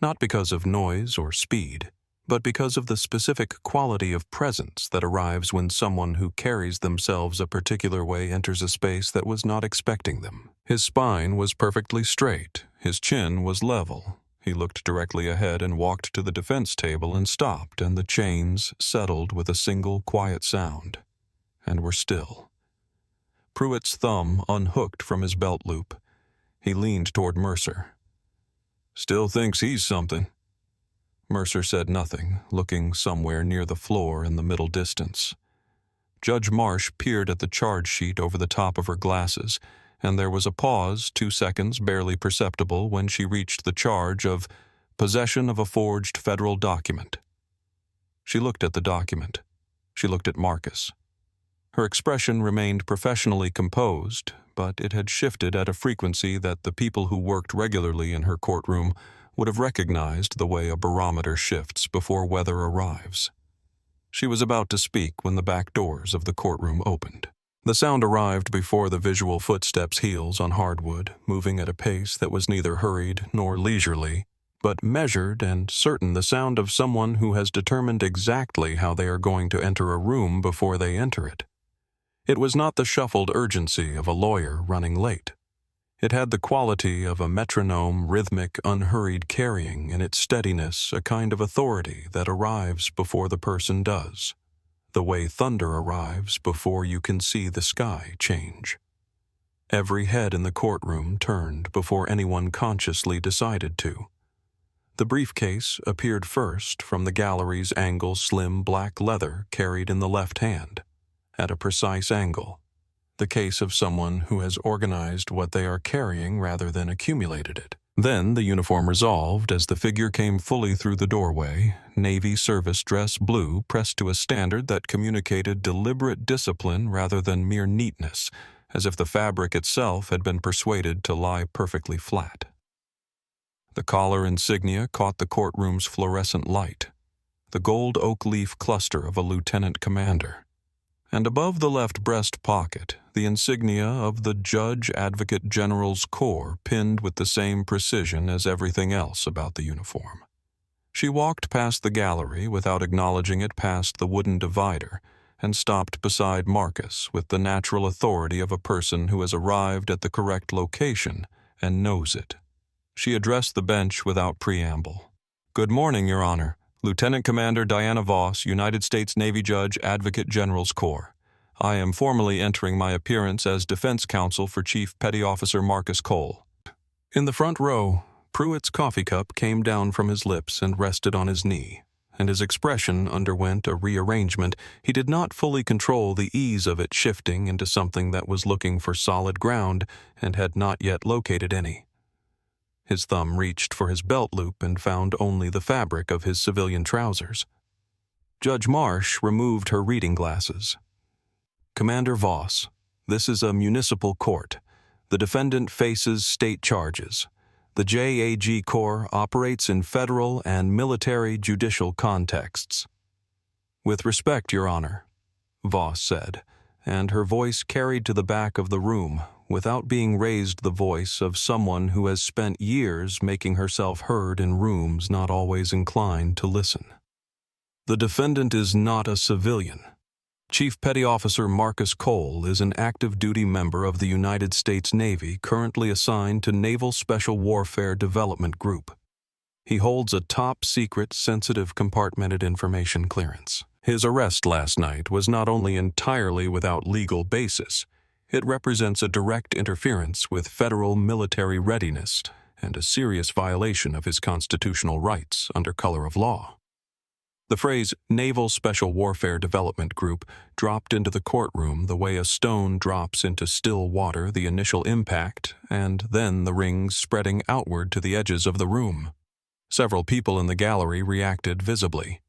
Not because of noise or speed, but because of the specific quality of presence that arrives when someone who carries themselves a particular way enters a space that was not expecting them. His spine was perfectly straight. His chin was level. He looked directly ahead and walked to the defense table and stopped, and the chains settled with a single quiet sound, and were still. Pruitt's thumb unhooked from his belt loop. He leaned toward Mercer. "Still thinks he's something." Mercer said nothing, looking somewhere near the floor in the middle distance. Judge Marsh peered at the charge sheet over the top of her glasses, and there was a pause, 2 seconds barely perceptible, when she reached the charge of possession of a forged federal document. She looked at the document. She looked at Marcus. Her expression remained professionally composed, but it had shifted at a frequency that the people who worked regularly in her courtroom would have recognized the way a barometer shifts before weather arrives. She was about to speak when the back doors of the courtroom opened. The sound arrived before the visual footsteps' heels on hardwood, moving at a pace that was neither hurried nor leisurely, but measured and certain, the sound of someone who has determined exactly how they are going to enter a room before they enter it. It was not the shuffled urgency of a lawyer running late. It had the quality of a metronome, rhythmic, unhurried carrying in its steadiness a kind of authority that arrives before the person does, the way thunder arrives before you can see the sky change. Every head in the courtroom turned before anyone consciously decided to. The briefcase appeared first from the gallery's angle, slim black leather carried in the left hand, at a precise angle. The case of someone who has organized what they are carrying rather than accumulated it. Then the uniform resolved as the figure came fully through the doorway, navy service dress blue pressed to a standard that communicated deliberate discipline rather than mere neatness, as if the fabric itself had been persuaded to lie perfectly flat. The collar insignia caught the courtroom's fluorescent light, the gold oak leaf cluster of a lieutenant commander. and above the left breast pocket, the insignia of the Judge Advocate General's Corps pinned with the same precision as everything else about the uniform. She walked past the gallery without acknowledging it, past the wooden divider, and stopped beside Marcus with the natural authority of a person who has arrived at the correct location and knows it. She addressed the bench without preamble. "Good morning, Your Honor. Lieutenant Commander Diana Voss, United States Navy Judge Advocate General's Corps. I am formally entering my appearance as defense counsel for Chief Petty Officer Marcus Cole." In the front row, Pruitt's coffee cup came down from his lips and rested on his knee, and his expression underwent a rearrangement. He did not fully control the ease of it shifting into something that was looking for solid ground and had not yet located any. His thumb reached for his belt loop and found only the fabric of his civilian trousers. Judge Marsh removed her reading glasses. "Commander Voss, this is a municipal court. The defendant faces state charges. The JAG Corps operates in federal and military judicial contexts." "With respect, Your Honor," Voss said, and her voice carried to the back of the room without being raised, the voice of someone who has spent years making herself heard in rooms not always inclined to listen. "The defendant is not a civilian. Chief Petty Officer Marcus Cole is an active-duty member of the United States Navy currently assigned to Naval Special Warfare Development Group. He holds a top-secret, sensitive compartmented information clearance. His arrest last night was not only entirely without legal basis, it represents a direct interference with federal military readiness and a serious violation of his constitutional rights under color of law." The phrase Naval Special Warfare Development Group dropped into the courtroom the way a stone drops into still water, the initial impact, and then the rings spreading outward to the edges of the room. Several people in the gallery reacted visibly.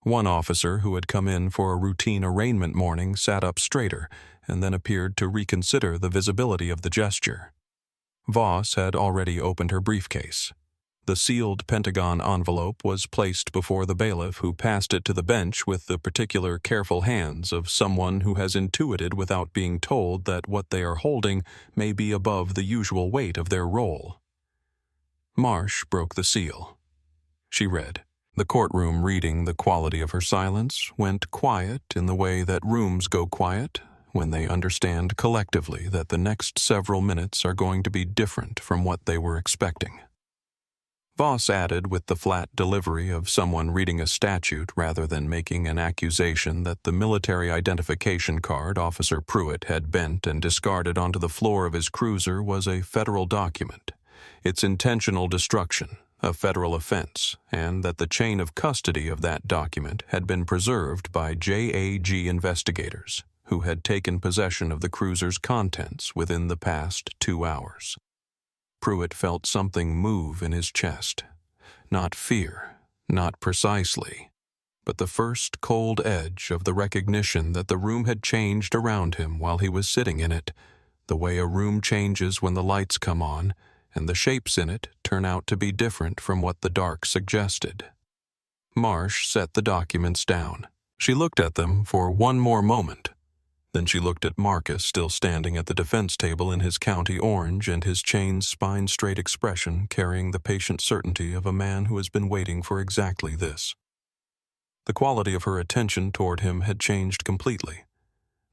One officer who had come in for a routine arraignment morning sat up straighter and then appeared to reconsider the visibility of the gesture. Voss had already opened her briefcase. The sealed Pentagon envelope was placed before the bailiff, who passed it to the bench with the particular careful hands of someone who has intuited without being told that what they are holding may be above the usual weight of their role. Marsh broke the seal. She read. The courtroom, reading the quality of her silence, went quiet in the way that rooms go quiet when they understand collectively that the next several minutes are going to be different from what they were expecting. Voss added with the flat delivery of someone reading a statute rather than making an accusation that the military identification card Officer Pruitt had bent and discarded onto the floor of his cruiser was a federal document, its intentional destruction a federal offense, and that the chain of custody of that document had been preserved by JAG investigators who had taken possession of the cruiser's contents within the past 2 hours. Pruitt felt something move in his chest. Not fear, not precisely, but the first cold edge of the recognition that the room had changed around him while he was sitting in it, the way a room changes when the lights come on, and the shapes in it turn out to be different from what the dark suggested. Marsh set the documents down. She looked at them for one more moment. Then she looked at Marcus, still standing at the defense table in his county orange and his chained, spine-straight expression carrying the patient certainty of a man who has been waiting for exactly this. The quality of her attention toward him had changed completely.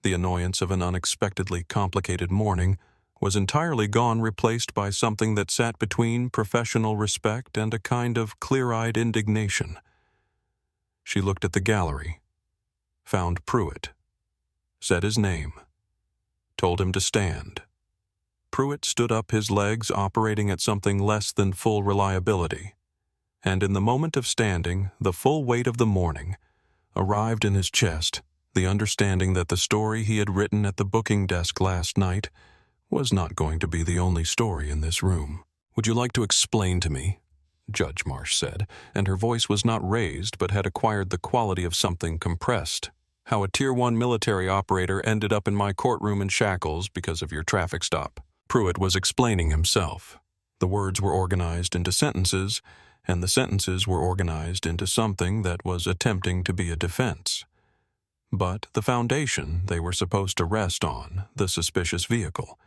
The annoyance of an unexpectedly complicated morning was entirely gone, replaced by something that sat between professional respect and a kind of clear-eyed indignation. She looked at the gallery, found Pruitt, said his name, told him to stand. Pruitt stood up, his legs operating at something less than full reliability, and in the moment of standing, the full weight of the morning arrived in his chest, the understanding that the story he had written at the booking desk last night was not going to be the only story in this room. "Would you like to explain to me?" Judge Marsh said, and her voice was not raised but had acquired the quality of something compressed. "How a Tier 1 military operator ended up in my courtroom in shackles because of your traffic stop." Pruitt was explaining himself. The words were organized into sentences, and the sentences were organized into something that was attempting to be a defense. But the foundation they were supposed to rest on, the suspicious vehicle,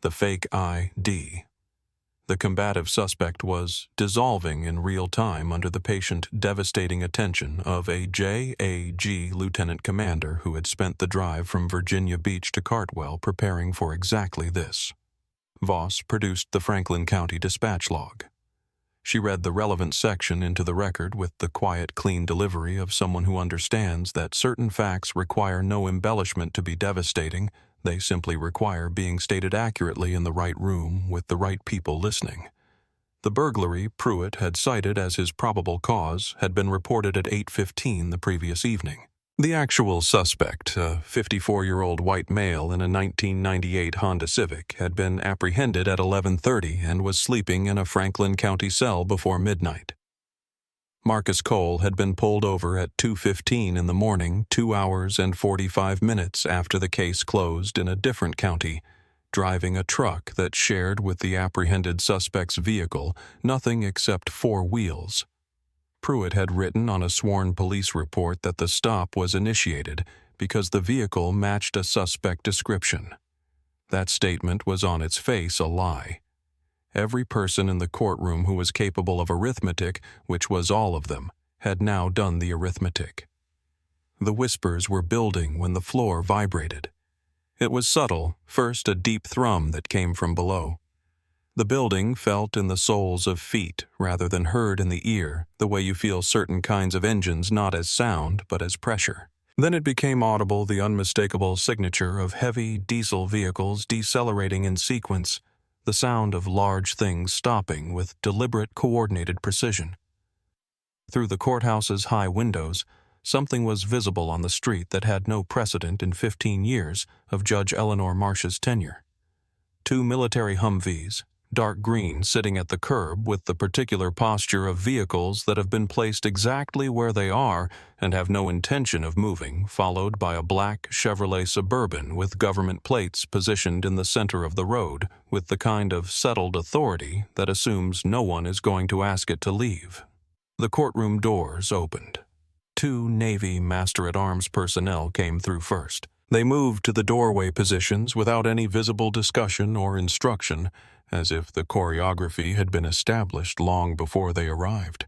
the fake ID. The combative suspect was dissolving in real time under the patient, devastating attention of a JAG lieutenant commander who had spent the drive from Virginia Beach to Cartwell preparing for exactly this. Voss produced the Franklin County dispatch log. She read the relevant section into the record with the quiet, clean delivery of someone who understands that certain facts require no embellishment to be devastating. They simply require being stated accurately in the right room with the right people listening. The burglary Pruitt had cited as his probable cause had been reported at 8:15 the previous evening. The actual suspect, a 54-year-old white male in a 1998 Honda Civic, had been apprehended at 11:30 and was sleeping in a Franklin County cell before midnight. Marcus Cole had been pulled over at 2:15 in the morning, 2 hours and 45 minutes after the case closed in a different county, driving a truck that shared with the apprehended suspect's vehicle nothing except 4 wheels. Pruitt had written on a sworn police report that the stop was initiated because the vehicle matched a suspect description. That statement was on its face a lie. Every person in the courtroom who was capable of arithmetic, which was all of them, had now done the arithmetic. The whispers were building when the floor vibrated. It was subtle, first a deep thrum that came from below. The building felt in the soles of feet rather than heard in the ear, the way you feel certain kinds of engines not as sound but as pressure. Then it became audible, the unmistakable signature of heavy diesel vehicles decelerating in sequence, the sound of large things stopping with deliberate, coordinated precision. Through the courthouse's high windows, something was visible on the street that had no precedent in 15 years of Judge Eleanor Marsh's tenure. 2 military Humvees, dark green, sitting at the curb with the particular posture of vehicles that have been placed exactly where they are and have no intention of moving, followed by a black Chevrolet Suburban with government plates positioned in the center of the road with the kind of settled authority that assumes no one is going to ask it to leave. The courtroom doors opened. 2 Navy Master-at-Arms personnel came through first. They moved to the doorway positions without any visible discussion or instruction, as if the choreography had been established long before they arrived,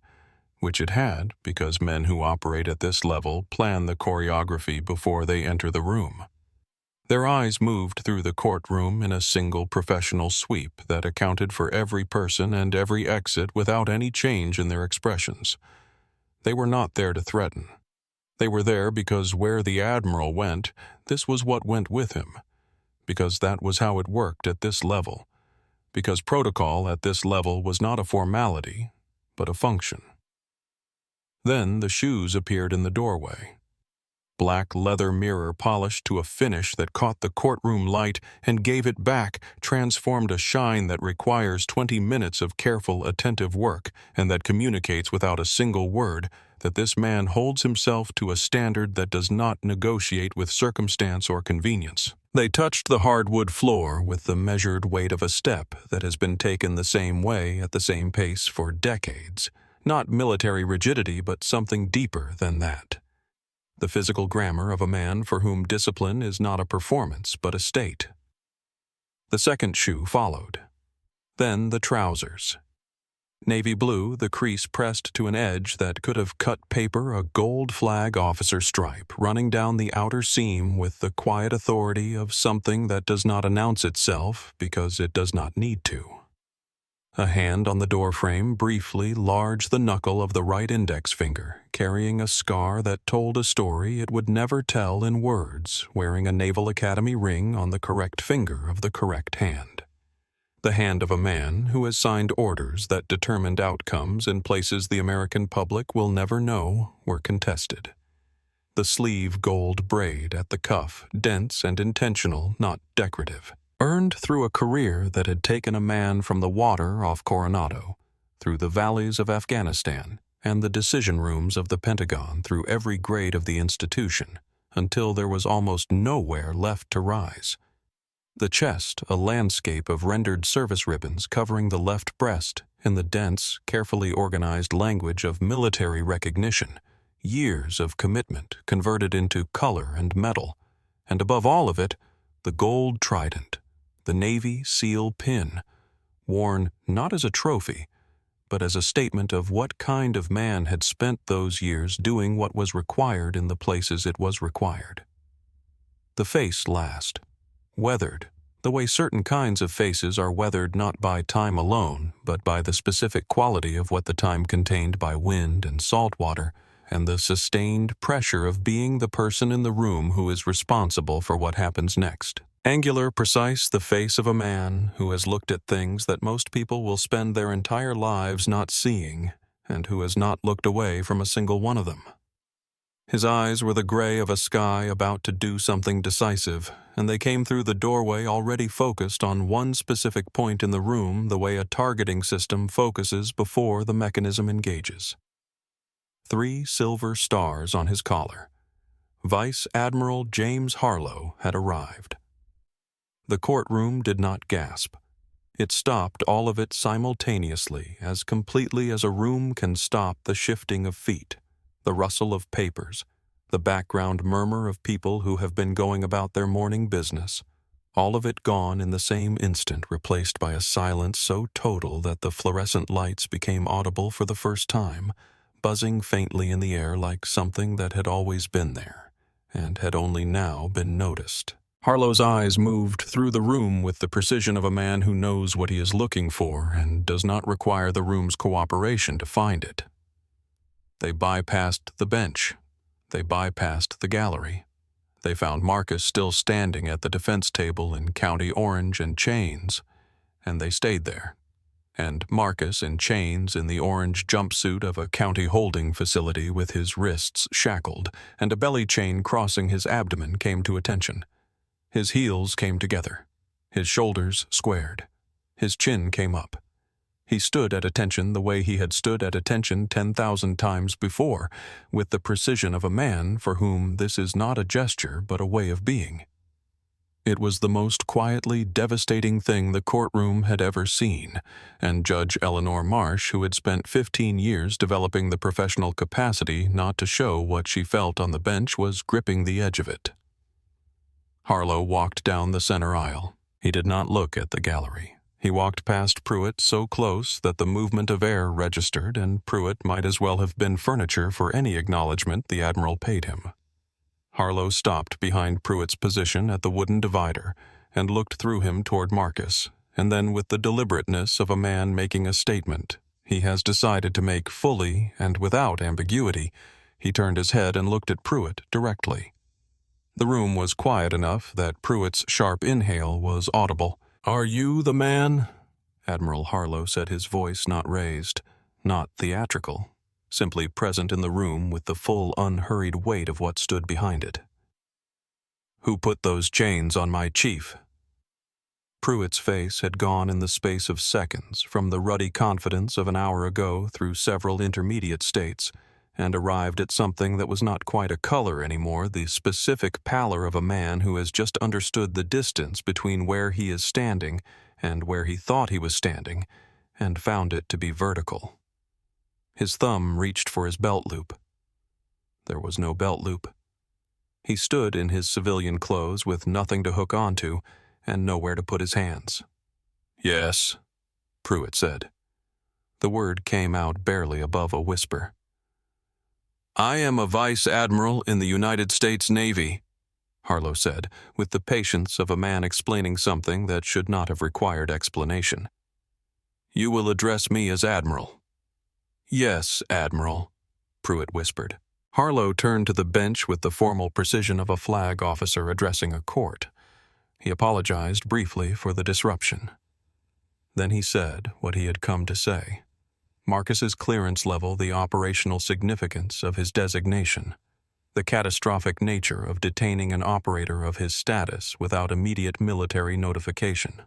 which it had because men who operate at this level plan the choreography before they enter the room. Their eyes moved through the courtroom in a single professional sweep that accounted for every person and every exit without any change in their expressions. They were not there to threaten. They were there because where the Admiral went, this was what went with him, because that was how it worked at this level, because protocol at this level was not a formality, but a function. Then the shoes appeared in the doorway. Black leather mirror polished to a finish that caught the courtroom light and gave it back, transformed a shine that requires 20 minutes of careful, attentive work and that communicates without a single word that this man holds himself to a standard that does not negotiate with circumstance or convenience. They touched the hardwood floor with the measured weight of a step that has been taken the same way at the same pace for decades. Not military rigidity, but something deeper than that. The physical grammar of a man for whom discipline is not a performance but a state. The second shoe followed. Then the trousers. Navy blue, the crease pressed to an edge that could have cut paper, a gold flag officer stripe running down the outer seam with the quiet authority of something that does not announce itself because it does not need to. A hand on the doorframe, briefly large the knuckle of the right index finger, carrying a scar that told a story it would never tell in words, wearing a Naval Academy ring on the correct finger of the correct hand. The hand of a man who has signed orders that determined outcomes in places the American public will never know were contested. The sleeve gold braid at the cuff, dense and intentional, not decorative. Earned through a career that had taken a man from the water off Coronado, through the valleys of Afghanistan, and the decision rooms of the Pentagon through every grade of the institution, until there was almost nowhere left to rise. The chest, a landscape of rendered service ribbons covering the left breast in the dense, carefully organized language of military recognition, years of commitment converted into color and metal, and above all of it, the gold trident, the Navy SEAL pin, worn not as a trophy, but as a statement of what kind of man had spent those years doing what was required in the places it was required. The face last, weathered, the way certain kinds of faces are weathered not by time alone, but by the specific quality of what the time contained by wind and salt water, and the sustained pressure of being the person in the room who is responsible for what happens next. Angular, precise, the face of a man who has looked at things that most people will spend their entire lives not seeing, and who has not looked away from a single one of them. His eyes were the gray of a sky about to do something decisive, and they came through the doorway already focused on one specific point in the room the way a targeting system focuses before the mechanism engages. 3 silver stars on his collar. Vice Admiral James Harlow had arrived. The courtroom did not gasp. It stopped all of it simultaneously, as completely as a room can stop the shifting of feet, the rustle of papers, the background murmur of people who have been going about their morning business, all of it gone in the same instant, replaced by a silence so total that the fluorescent lights became audible for the first time, buzzing faintly in the air like something that had always been there, and had only now been noticed. Harlow's eyes moved through the room with the precision of a man who knows what he is looking for and does not require the room's cooperation to find it. They bypassed the bench. They bypassed the gallery. They found Marcus still standing at the defense table in county orange and chains, and they stayed there. And Marcus in chains in the orange jumpsuit of a county holding facility with his wrists shackled and a belly chain crossing his abdomen came to attention. His heels came together. His shoulders squared. His chin came up. He stood at attention the way he had stood at attention 10,000 times before, with the precision of a man for whom this is not a gesture but a way of being. It was the most quietly devastating thing the courtroom had ever seen, and Judge Eleanor Marsh, who had spent 15 years developing the professional capacity not to show what she felt on the bench, was gripping the edge of it. Harlow walked down the center aisle. He did not look at the gallery. He walked past Pruitt so close that the movement of air registered, and Pruitt might as well have been furniture for any acknowledgement the Admiral paid him. Harlow stopped behind Pruitt's position at the wooden divider and looked through him toward Marcus, and then with the deliberateness of a man making a statement he has decided to make fully and without ambiguity, he turned his head and looked at Pruitt directly. The room was quiet enough that Pruitt's sharp inhale was audible. "Are you the man?" Admiral Harlow said, his voice not raised, not theatrical, simply present in the room with the full, unhurried weight of what stood behind it. "Who put those chains on my chief?" Pruitt's face had gone in the space of seconds from the ruddy confidence of an hour ago through several intermediate states, and arrived at something that was not quite a color anymore, the specific pallor of a man who has just understood the distance between where he is standing and where he thought he was standing, and found it to be vertical. His thumb reached for his belt loop. There was no belt loop. He stood in his civilian clothes with nothing to hook onto and nowhere to put his hands. "Yes," Pruitt said. The word came out barely above a whisper. "I am a Vice Admiral in the United States Navy," Harlow said, with the patience of a man explaining something that should not have required explanation. "You will address me as Admiral." "Yes, Admiral," Pruitt whispered. Harlow turned to the bench with the formal precision of a flag officer addressing a court. He apologized briefly for the disruption. Then he said what he had come to say. Marcus's clearance level, the operational significance of his designation, the catastrophic nature of detaining an operator of his status without immediate military notification.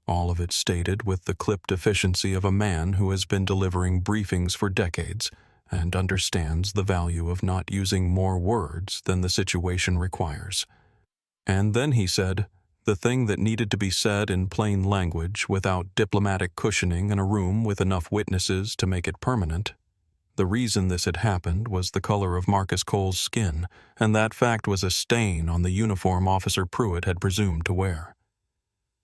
All of it stated with the clipped efficiency of a man who has been delivering briefings for decades and understands the value of not using more words than the situation requires. And then he said the thing that needed to be said in plain language without diplomatic cushioning in a room with enough witnesses to make it permanent. the reason this had happened was the color of Marcus Cole's skin, and that fact was a stain on the uniform Officer Pruitt had presumed to wear.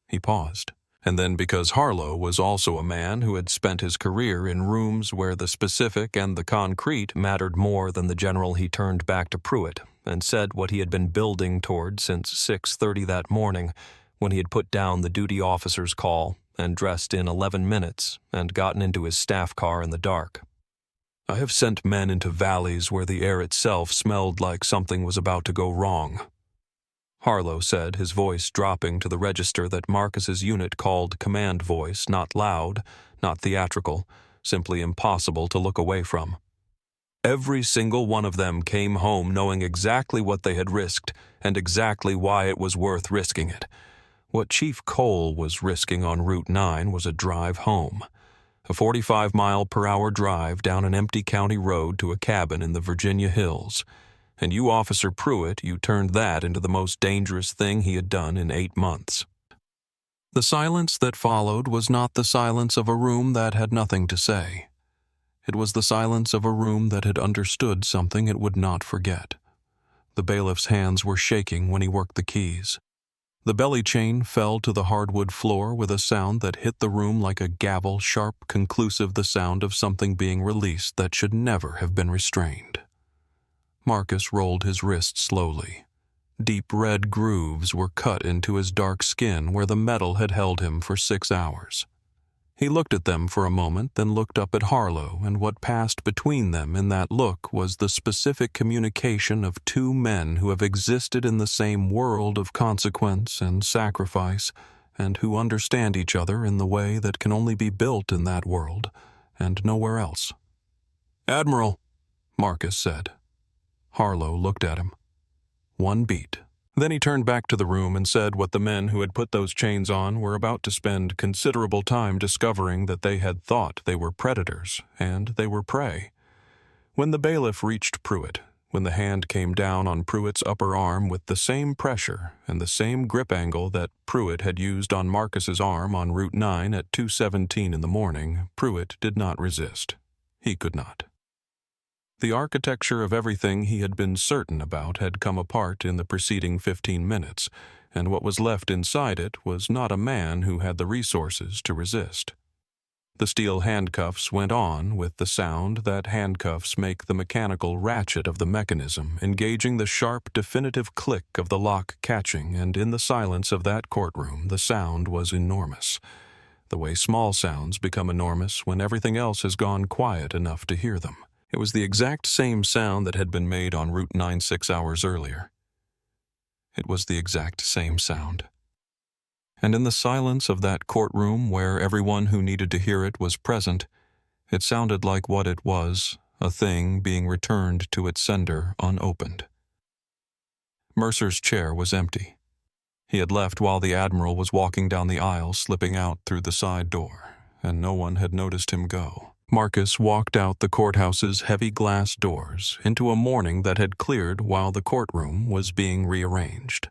He paused, and then because Harlow was also a man who had spent his career in rooms where the specific and the concrete mattered more than the general, he turned back to Pruitt and said what he had been building toward since 6:30 that morning, when he had put down the duty officer's call and dressed in 11 minutes and gotten into his staff car in the dark. I have sent men into valleys where the air itself smelled like something was about to go wrong, Harlow said, his voice dropping to the register that Marcus's unit called command voice, not loud, not theatrical, simply impossible to look away from. Every single one of them came home knowing exactly what they had risked and exactly why it was worth risking it. What Chief Cole was risking on Route 9 was a drive home, a 45-mile-per-hour drive down an empty county road to a cabin in the Virginia hills. And you, Officer Pruitt, you turned that into the most dangerous thing he had done in 8 months. The silence that followed was not the silence of a room that had nothing to say. It was the silence of a room that had understood something it would not forget. The bailiff's hands were shaking when he worked the keys. The belly chain fell to the hardwood floor with a sound that hit the room like a gavel, sharp, conclusive, the sound of something being released that should never have been restrained. Marcus rolled his wrist slowly. Deep red grooves were cut into his dark skin where the metal had held him for 6 hours. He looked at them for a moment, then looked up at Harlow, and what passed between them in that look was the specific communication of two men who have existed in the same world of consequence and sacrifice, and who understand each other in the way that can only be built in that world, and nowhere else. "Admiral," Marcus said. Harlow looked at him. One beat. Then he turned back to the room and said what the men who had put those chains on were about to spend considerable time discovering, that they had thought they were predators, and they were prey. When the bailiff reached Pruitt, when the hand came down on Pruitt's upper arm with the same pressure and the same grip angle that Pruitt had used on Marcus's arm on Route 9 at 2:17 in the morning, Pruitt did not resist. He could not. The architecture of everything he had been certain about had come apart in the preceding 15 minutes, and what was left inside it was not a man who had the resources to resist. The steel handcuffs went on with the sound that handcuffs make, the mechanical ratchet of the mechanism, engaging the sharp, definitive click of the lock catching, and in the silence of that courtroom the sound was enormous, the way small sounds become enormous when everything else has gone quiet enough to hear them. It was the exact same sound that had been made on Route 9 6 hours earlier. It was the exact same sound. And in the silence of that courtroom where everyone who needed to hear it was present, it sounded like what it was, a thing being returned to its sender unopened. Mercer's chair was empty. He had left while the Admiral was walking down the aisle, slipping out through the side door, and no one had noticed him go. Marcus walked out the courthouse's heavy glass doors into a morning that had cleared while the courtroom was being rearranged.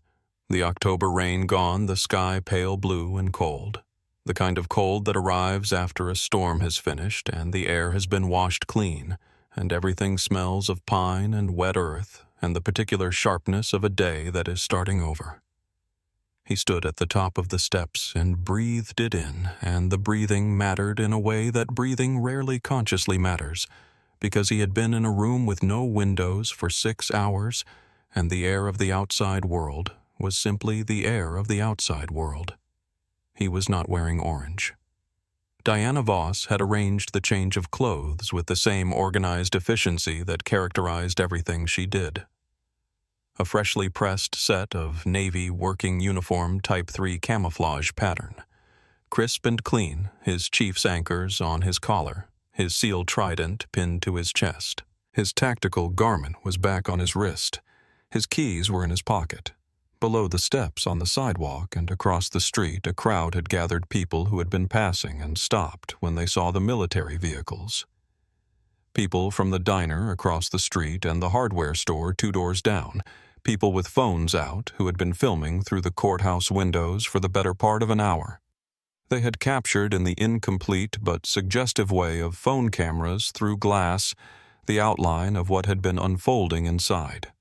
The October rain gone, the sky pale blue and cold, the kind of cold that arrives after a storm has finished and the air has been washed clean, and everything smells of pine and wet earth and the particular sharpness of a day that is starting over. He stood at the top of the steps and breathed it in, and the breathing mattered in a way that breathing rarely consciously matters, because he had been in a room with no windows for 6 hours, and the air of the outside world was simply the air of the outside world. He was not wearing orange. Diana Voss had arranged the change of clothes with the same organized efficiency that characterized everything she did. A freshly pressed set of Navy working uniform Type 3 camouflage pattern. Crisp and clean, his chief's anchors on his collar, his sealed trident pinned to his chest. His tactical garment was back on his wrist. His keys were in his pocket. Below the steps on the sidewalk and across the street, a crowd had gathered, people who had been passing and stopped when they saw the military vehicles. People from the diner across the street and the hardware store 2 doors down. People with phones out who had been filming through the courthouse windows for the better part of an hour. They had captured in the incomplete but suggestive way of phone cameras through glass the outline of what had been unfolding inside.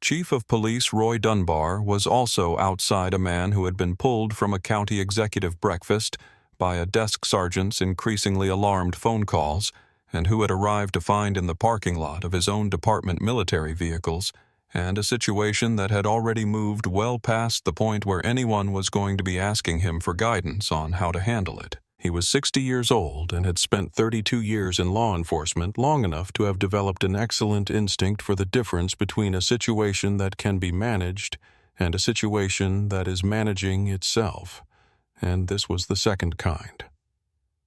Chief of Police Roy Dunbar was also outside a man who had been pulled from a county executive breakfast by a desk sergeant's increasingly alarmed phone calls, and who had arrived to find in the parking lot of his own department military vehicles, and a situation that had already moved well past the point where anyone was going to be asking him for guidance on how to handle it. He was 60 years old and had spent 32 years in law enforcement, long enough to have developed an excellent instinct for the difference between a situation that can be managed and a situation that is managing itself, and this was the second kind.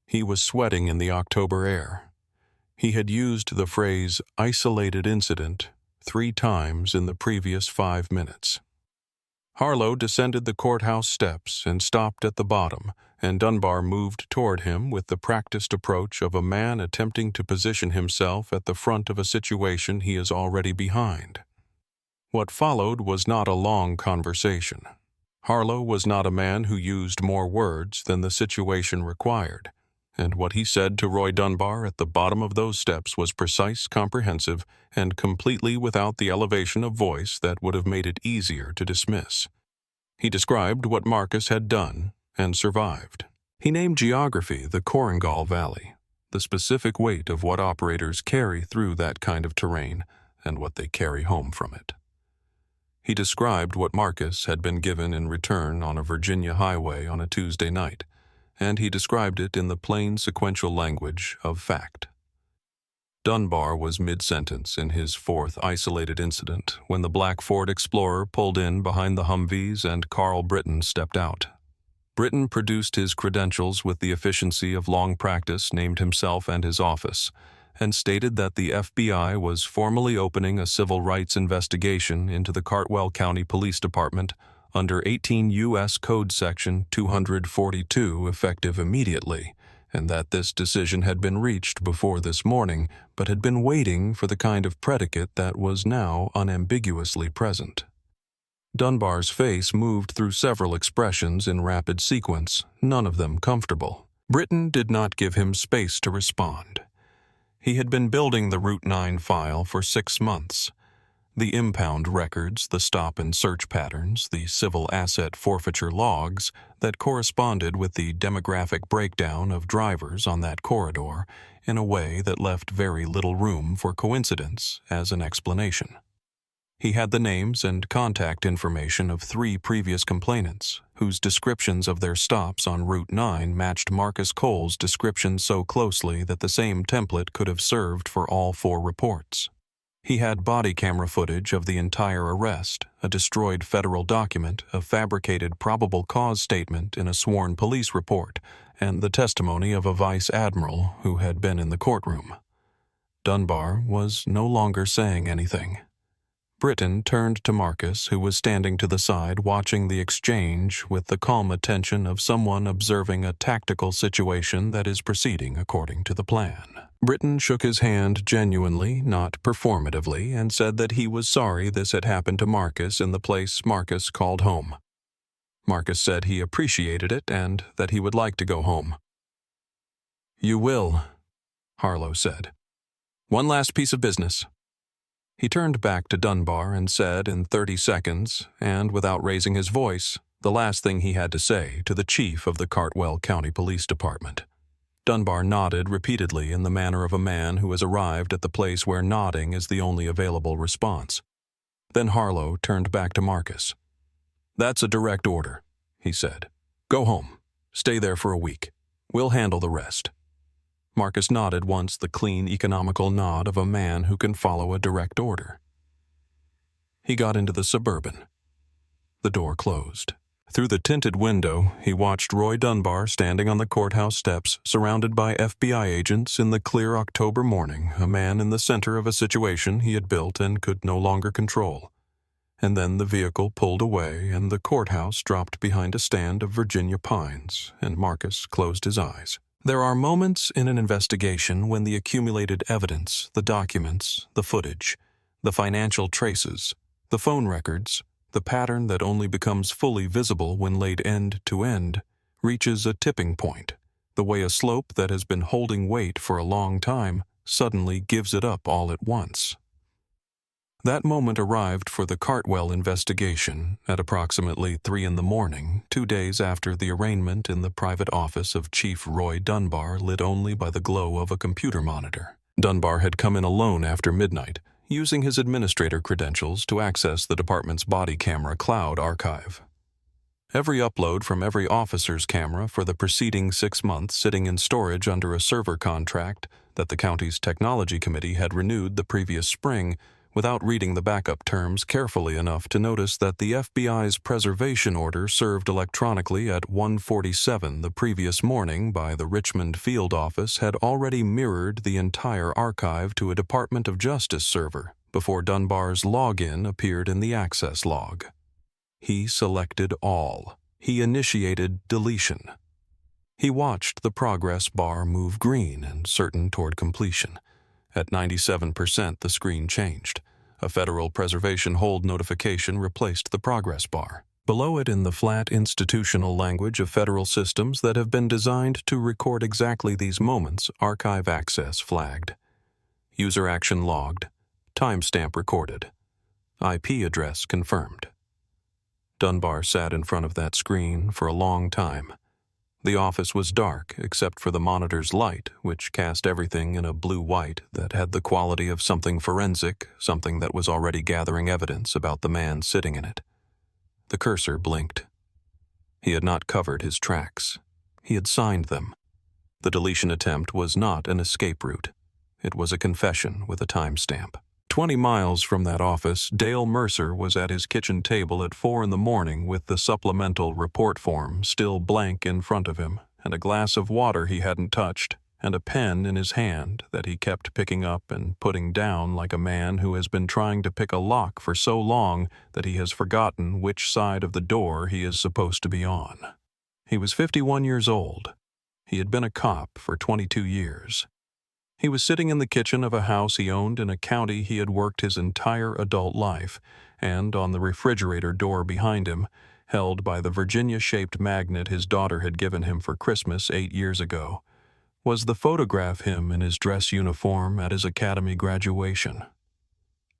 He was sweating in the October air. He had used the phrase "isolated incident" 3 times in the previous 5 minutes. Harlow descended the courthouse steps and stopped at the bottom, and Dunbar moved toward him with the practiced approach of a man attempting to position himself at the front of a situation he is already behind. What followed was not a long conversation. Harlow was not a man who used more words than the situation required, and what he said to Roy Dunbar at the bottom of those steps was precise, comprehensive, and completely without the elevation of voice that would have made it easier to dismiss. He described what Marcus had done and survived. He named geography the Korengal Valley, the specific weight of what operators carry through that kind of terrain and what they carry home from it. He described what Marcus had been given in return on a Virginia highway on a Tuesday night, and he described it in the plain sequential language of fact. Dunbar was mid-sentence in his 4th isolated incident when the black Ford Explorer pulled in behind the Humvees and Carl Britton stepped out. Britton produced his credentials with the efficiency of long practice, named himself and his office, and stated that the FBI was formally opening a civil rights investigation into the Caldwell County Police Department under 18 U.S. Code Section 242 effective immediately, and that this decision had been reached before this morning, but had been waiting for the kind of predicate that was now unambiguously present. Dunbar's face moved through several expressions in rapid sequence, none of them comfortable. Britton did not give him space to respond. He had been building the Route 9 file for 6 months. The impound records, the stop and search patterns, the civil asset forfeiture logs that corresponded with the demographic breakdown of drivers on that corridor in a way that left very little room for coincidence as an explanation. He had the names and contact information of 3 previous complainants, whose descriptions of their stops on Route 9 matched Marcus Cole's description so closely that the same template could have served for all 4 reports. He had body camera footage of the entire arrest, a destroyed federal document, a fabricated probable cause statement in a sworn police report, and the testimony of a Vice Admiral who had been in the courtroom. Dunbar was no longer saying anything. Britton turned to Marcus, who was standing to the side watching the exchange with the calm attention of someone observing a tactical situation that is proceeding according to the plan. Britton shook his hand genuinely, not performatively, and said that he was sorry this had happened to Marcus in the place Marcus called home. Marcus said he appreciated it and that he would like to go home. "You will," Harlow said. "One last piece of business." He turned back to Dunbar and said in 30 seconds, and without raising his voice, the last thing he had to say to the chief of the Caldwell County Police Department. Dunbar nodded repeatedly in the manner of a man who has arrived at the place where nodding is the only available response. Then Harlow turned back to Marcus. "That's a direct order," he said. "Go home. Stay there for a week. We'll handle the rest." Marcus nodded once, the clean, economical nod of a man who can follow a direct order. He got into the Suburban. The door closed. Through the tinted window, he watched Roy Dunbar standing on the courthouse steps, surrounded by FBI agents in the clear October morning, a man in the center of a situation he had built and could no longer control. And then the vehicle pulled away, and the courthouse dropped behind a stand of Virginia pines, and Marcus closed his eyes. There are moments in an investigation when the accumulated evidence, the documents, the footage, the financial traces, the phone records, the pattern that only becomes fully visible when laid end to end, reaches a tipping point, the way a slope that has been holding weight for a long time suddenly gives it up all at once. That moment arrived for the Cartwell investigation at approximately 3 a.m, 2 days after the arraignment in the private office of Chief Roy Dunbar, lit only by the glow of a computer monitor. Dunbar had come in alone after midnight, using his administrator credentials to access the department's body camera cloud archive. Every upload from every officer's camera for the preceding 6 months sitting in storage under a server contract that the county's technology committee had renewed the previous spring, without reading the backup terms carefully enough to notice that the FBI's preservation order served electronically at 1:47 the previous morning by the Richmond field office had already mirrored the entire archive to a Department of Justice server before Dunbar's login appeared in the access log. He selected all. He initiated deletion. He watched the progress bar move green and certain toward completion. At 97%, the screen changed. A Federal Preservation Hold notification replaced the progress bar. Below it, in the flat institutional language of federal systems that have been designed to record exactly these moments, archive access flagged. User action logged. Timestamp recorded. IP address confirmed. Dunbar sat in front of that screen for a long time. The office was dark except for the monitor's light, which cast everything in a blue-white that had the quality of something forensic, something that was already gathering evidence about the man sitting in it. The cursor blinked. He had not covered his tracks. He had signed them. The deletion attempt was not an escape route. It was a confession with a timestamp. 20 miles from that office, Dale Mercer was at his kitchen table at 4 a.m. with the supplemental report form still blank in front of him, and a glass of water he hadn't touched, and a pen in his hand that he kept picking up and putting down like a man who has been trying to pick a lock for so long that he has forgotten which side of the door he is supposed to be on. He was 51 years old. He had been a cop for 22 years. He was sitting in the kitchen of a house he owned in a county he had worked his entire adult life, and on the refrigerator door behind him, held by the Virginia-shaped magnet his daughter had given him for Christmas 8 years ago, was the photograph him in his dress uniform at his academy graduation.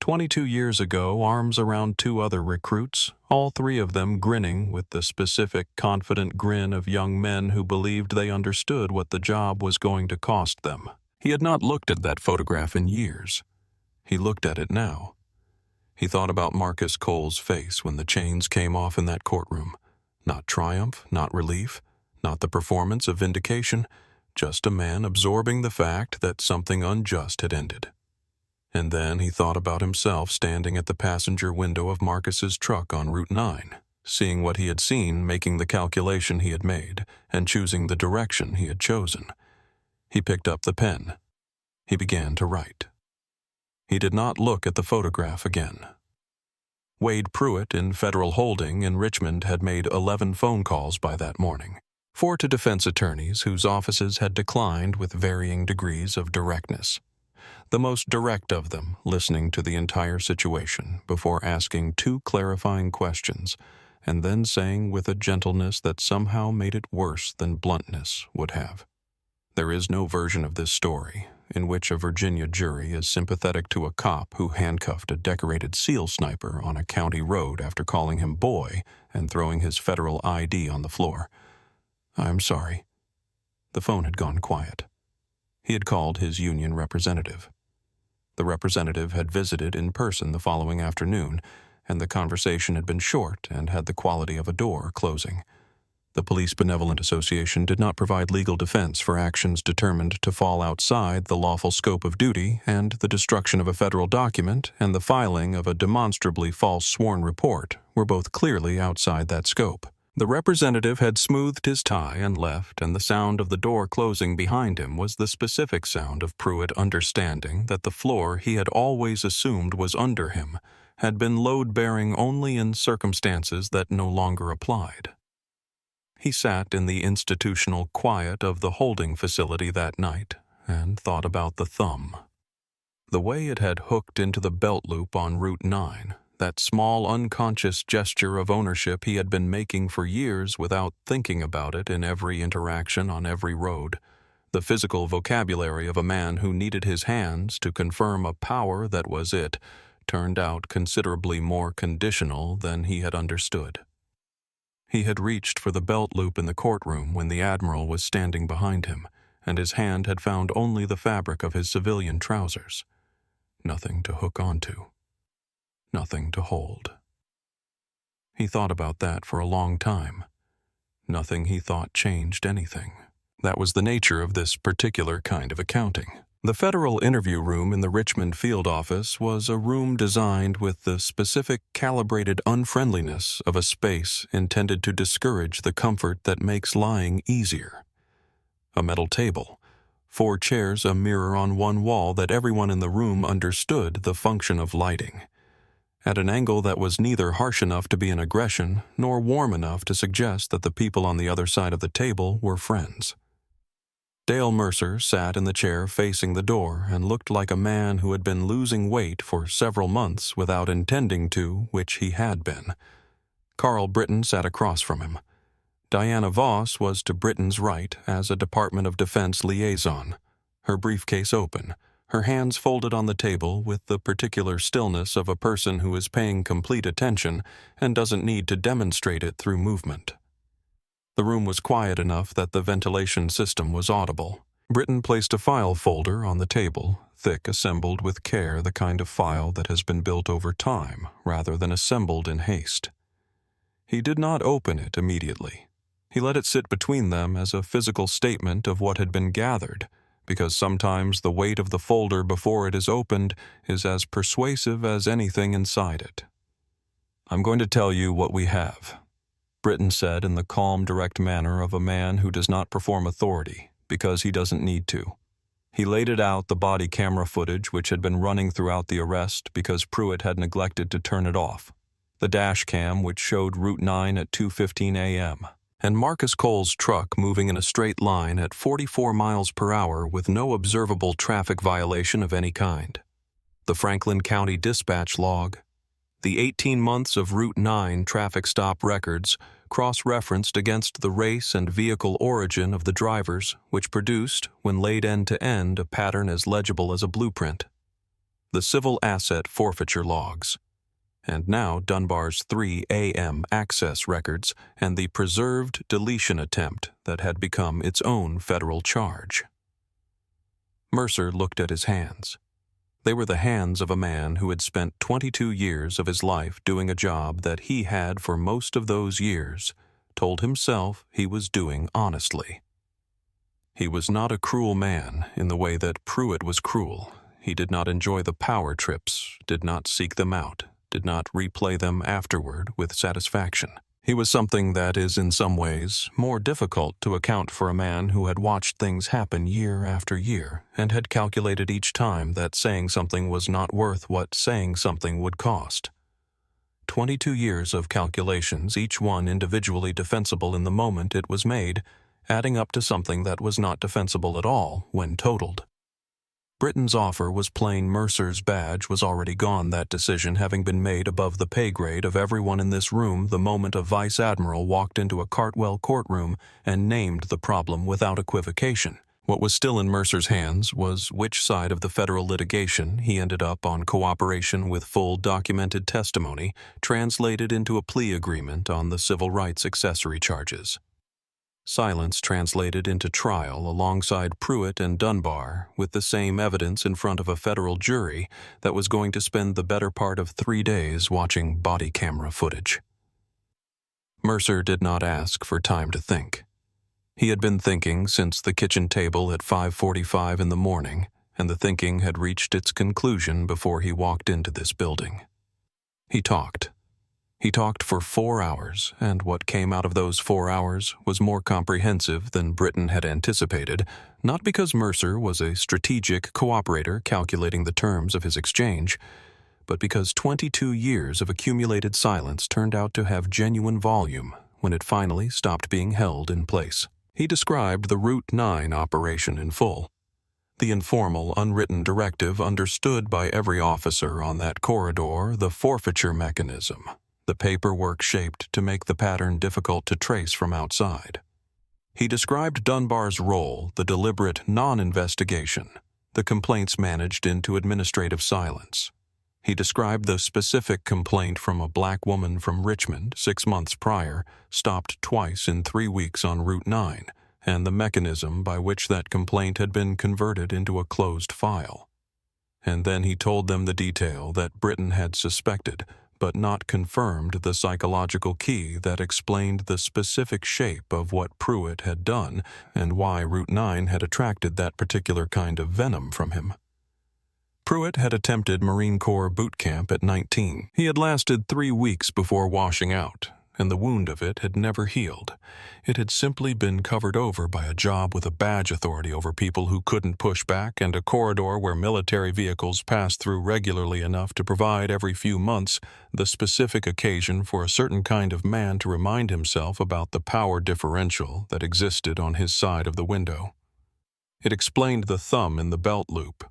22 years ago, arms around 2 other recruits, all 3 of them grinning with the specific, confident grin of young men who believed they understood what the job was going to cost them. He had not looked at that photograph in years. He looked at it now. He thought about Marcus Cole's face when the chains came off in that courtroom. Not triumph, not relief, not the performance of vindication, just a man absorbing the fact that something unjust had ended. And then he thought about himself standing at the passenger window of Marcus's truck on Route 9, seeing what he had seen, making the calculation he had made, and choosing the direction he had chosen. He picked up the pen. He began to write. He did not look at the photograph again. Wade Pruitt in federal holding in Richmond had made 11 phone calls by that morning, 4 to defense attorneys whose offices had declined with varying degrees of directness. The most direct of them listening to the entire situation before asking 2 clarifying questions, and then saying with a gentleness that somehow made it worse than bluntness would have. There is no version of this story in which a Virginia jury is sympathetic to a cop who handcuffed a decorated SEAL sniper on a county road after calling him boy and throwing his federal ID on the floor. I'm sorry. The phone had gone quiet. He had called his union representative. The representative had visited in person the following afternoon, and the conversation had been short and had the quality of a door closing. The Police Benevolent Association did not provide legal defense for actions determined to fall outside the lawful scope of duty, and the destruction of a federal document and the filing of a demonstrably false sworn report were both clearly outside that scope. The representative had smoothed his tie and left, and the sound of the door closing behind him was the specific sound of Pruitt understanding that the floor he had always assumed was under him had been load-bearing only in circumstances that no longer applied. He sat in the institutional quiet of the holding facility that night and thought about the thumb. The way it had hooked into the belt loop on Route 9, that small unconscious gesture of ownership he had been making for years without thinking about it in every interaction on every road, the physical vocabulary of a man who needed his hands to confirm a power that was it, turned out considerably more conditional than he had understood. He had reached for the belt loop in the courtroom when the Admiral was standing behind him, and his hand had found only the fabric of his civilian trousers. Nothing to hook onto. Nothing to hold. He thought about that for a long time. Nothing he thought changed anything. That was the nature of this particular kind of accounting. The federal interview room in the Richmond field office was a room designed with the specific calibrated unfriendliness of a space intended to discourage the comfort that makes lying easier. A metal table, 4 chairs, a mirror on one wall that everyone in the room understood the function of lighting, at an angle that was neither harsh enough to be an aggression nor warm enough to suggest that the people on the other side of the table were friends. Dale Mercer sat in the chair facing the door and looked like a man who had been losing weight for several months without intending to, which he had been. Carl Britton sat across from him. Diana Voss was to Britton's right as a Department of Defense liaison, her briefcase open, her hands folded on the table with the particular stillness of a person who is paying complete attention and doesn't need to demonstrate it through movement. The room was quiet enough that the ventilation system was audible. Britton placed a file folder on the table, thick, assembled with care, the kind of file that has been built over time rather than assembled in haste. He did not open it immediately. He let it sit between them as a physical statement of what had been gathered, because sometimes the weight of the folder before it is opened is as persuasive as anything inside it. "I'm going to tell you what we have," Britton said in the calm, direct manner of a man who does not perform authority because he doesn't need to. He laid it out, the body camera footage which had been running throughout the arrest because Pruitt had neglected to turn it off, the dash cam which showed Route 9 at 2:15 a.m., and Marcus Cole's truck moving in a straight line at 44 miles per hour with no observable traffic violation of any kind, the Franklin County Dispatch log, the 18 months of Route 9 traffic stop records cross-referenced against the race and vehicle origin of the drivers, which produced, when laid end to end, a pattern as legible as a blueprint, the civil asset forfeiture logs, and now Dunbar's 3 a.m. access records and the preserved deletion attempt that had become its own federal charge. Mercer looked at his hands. They were the hands of a man who had spent 22 years of his life doing a job that he had, for most of those years, told himself he was doing honestly. He was not a cruel man in the way that Pruitt was cruel. He did not enjoy the power trips, did not seek them out, did not replay them afterward with satisfaction. He was something that is in some ways more difficult to account for a man who had watched things happen year after year and had calculated each time that saying something was not worth what saying something would cost. 22 years of calculations, each one individually defensible in the moment it was made, adding up to something that was not defensible at all when totaled. Britton's offer was plain. Mercer's badge was already gone, that decision having been made above the pay grade of everyone in this room the moment a Vice Admiral walked into a Cartwell courtroom and named the problem without equivocation. What was still in Mercer's hands was which side of the federal litigation he ended up on cooperation with full documented testimony translated into a plea agreement on the civil rights accessory charges. Silence translated into trial alongside Pruitt and Dunbar with the same evidence in front of a federal jury that was going to spend the better part of 3 days watching body camera footage. Mercer did not ask for time to think. He had been thinking since the kitchen table at 5:45 in the morning, and the thinking had reached its conclusion before he walked into this building. He talked. He talked for 4 hours, and what came out of those 4 hours was more comprehensive than Britton had anticipated, not because Mercer was a strategic cooperator calculating the terms of his exchange, but because 22 years of accumulated silence turned out to have genuine volume when it finally stopped being held in place. He described the Route 9 operation in full. The informal, unwritten directive understood by every officer on that corridor, the forfeiture mechanism, the paperwork shaped to make the pattern difficult to trace from outside. He described Dunbar's role, the deliberate non-investigation, the complaints managed into administrative silence. He described the specific complaint from a black woman from Richmond 6 months prior, stopped twice in 3 weeks on Route 9, and the mechanism by which that complaint had been converted into a closed file. And then he told them the detail that Britain had suspected, but not confirmed, the psychological key that explained the specific shape of what Pruitt had done and why Route 9 had attracted that particular kind of venom from him. Pruitt had attempted Marine Corps boot camp at 19. He had lasted 3 weeks before washing out, and the wound of it had never healed. It had simply been covered over by a job with a badge authority over people who couldn't push back and a corridor where military vehicles passed through regularly enough to provide every few months the specific occasion for a certain kind of man to remind himself about the power differential that existed on his side of the window. It explained the thumb in the belt loop.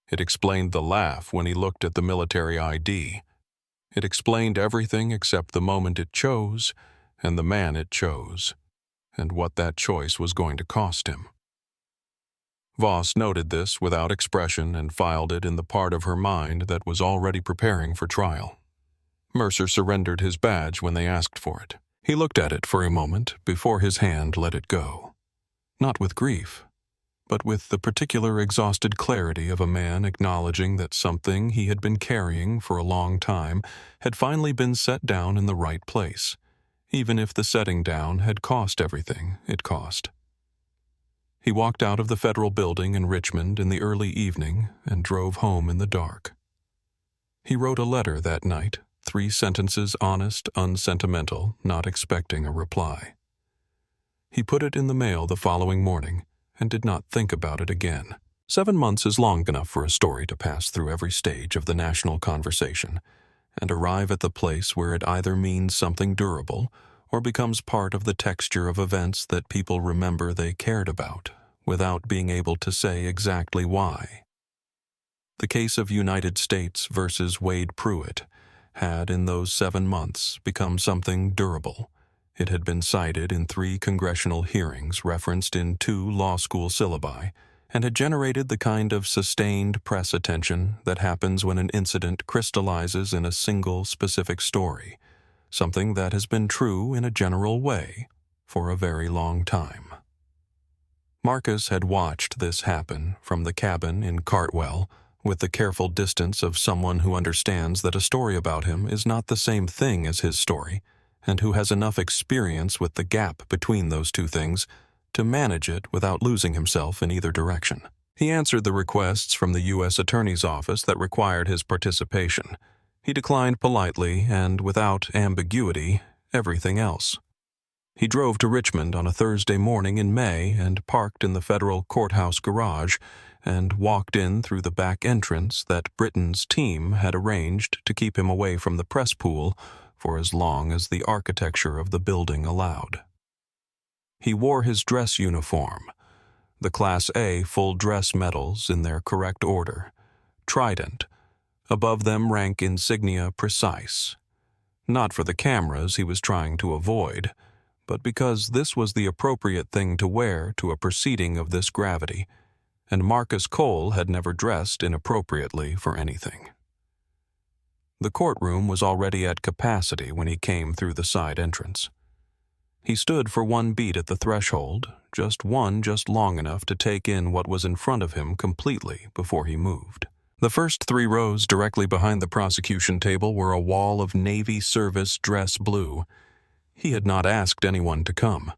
It explained the laugh when he looked at the military ID. It explained everything except the moment it chose and the man it chose, and what that choice was going to cost him. Voss noted this without expression and filed it in the part of her mind that was already preparing for trial. Mercer surrendered his badge when they asked for it. He looked at it for a moment before his hand let it go. Not with grief, but with the particular exhausted clarity of a man acknowledging that something he had been carrying for a long time had finally been set down in the right place, even if the setting down had cost everything it cost. He walked out of the federal building in Richmond in the early evening and drove home in the dark. He wrote a letter that night, 3 sentences honest, unsentimental, not expecting a reply. He put it in the mail the following morning, and did not think about it again. 7 months is long enough for a story to pass through every stage of the national conversation and arrive at the place where it either means something durable or becomes part of the texture of events that people remember they cared about without being able to say exactly why. The case of United States versus Wade Pruitt had, in those 7 months, become something durable. It had been cited in 3 congressional hearings, referenced in 2 law school syllabi, and had generated the kind of sustained press attention that happens when an incident crystallizes in a single specific story, something that has been true in a general way for a very long time. Marcus had watched this happen from the cabin in Cartwell with the careful distance of someone who understands that a story about him is not the same thing as his story, and who has enough experience with the gap between those 2 things to manage it without losing himself in either direction. He answered the requests from the U.S. Attorney's Office that required his participation. He declined politely and, without ambiguity, everything else. He drove to Richmond on a Thursday morning in May and parked in the federal courthouse garage and walked in through the back entrance that Britain's team had arranged to keep him away from the press pool for as long as the architecture of the building allowed. He wore his dress uniform, the Class A full-dress medals in their correct order, trident, above them rank insignia precise, not for the cameras he was trying to avoid, but because this was the appropriate thing to wear to a proceeding of this gravity, and Marcus Cole had never dressed inappropriately for anything. The courtroom was already at capacity when he came through the side entrance. He stood for 1 beat at the threshold, just long enough to take in what was in front of him completely before he moved. The first 3 rows directly behind the prosecution table were a wall of Navy service dress blue. He had not asked anyone to come.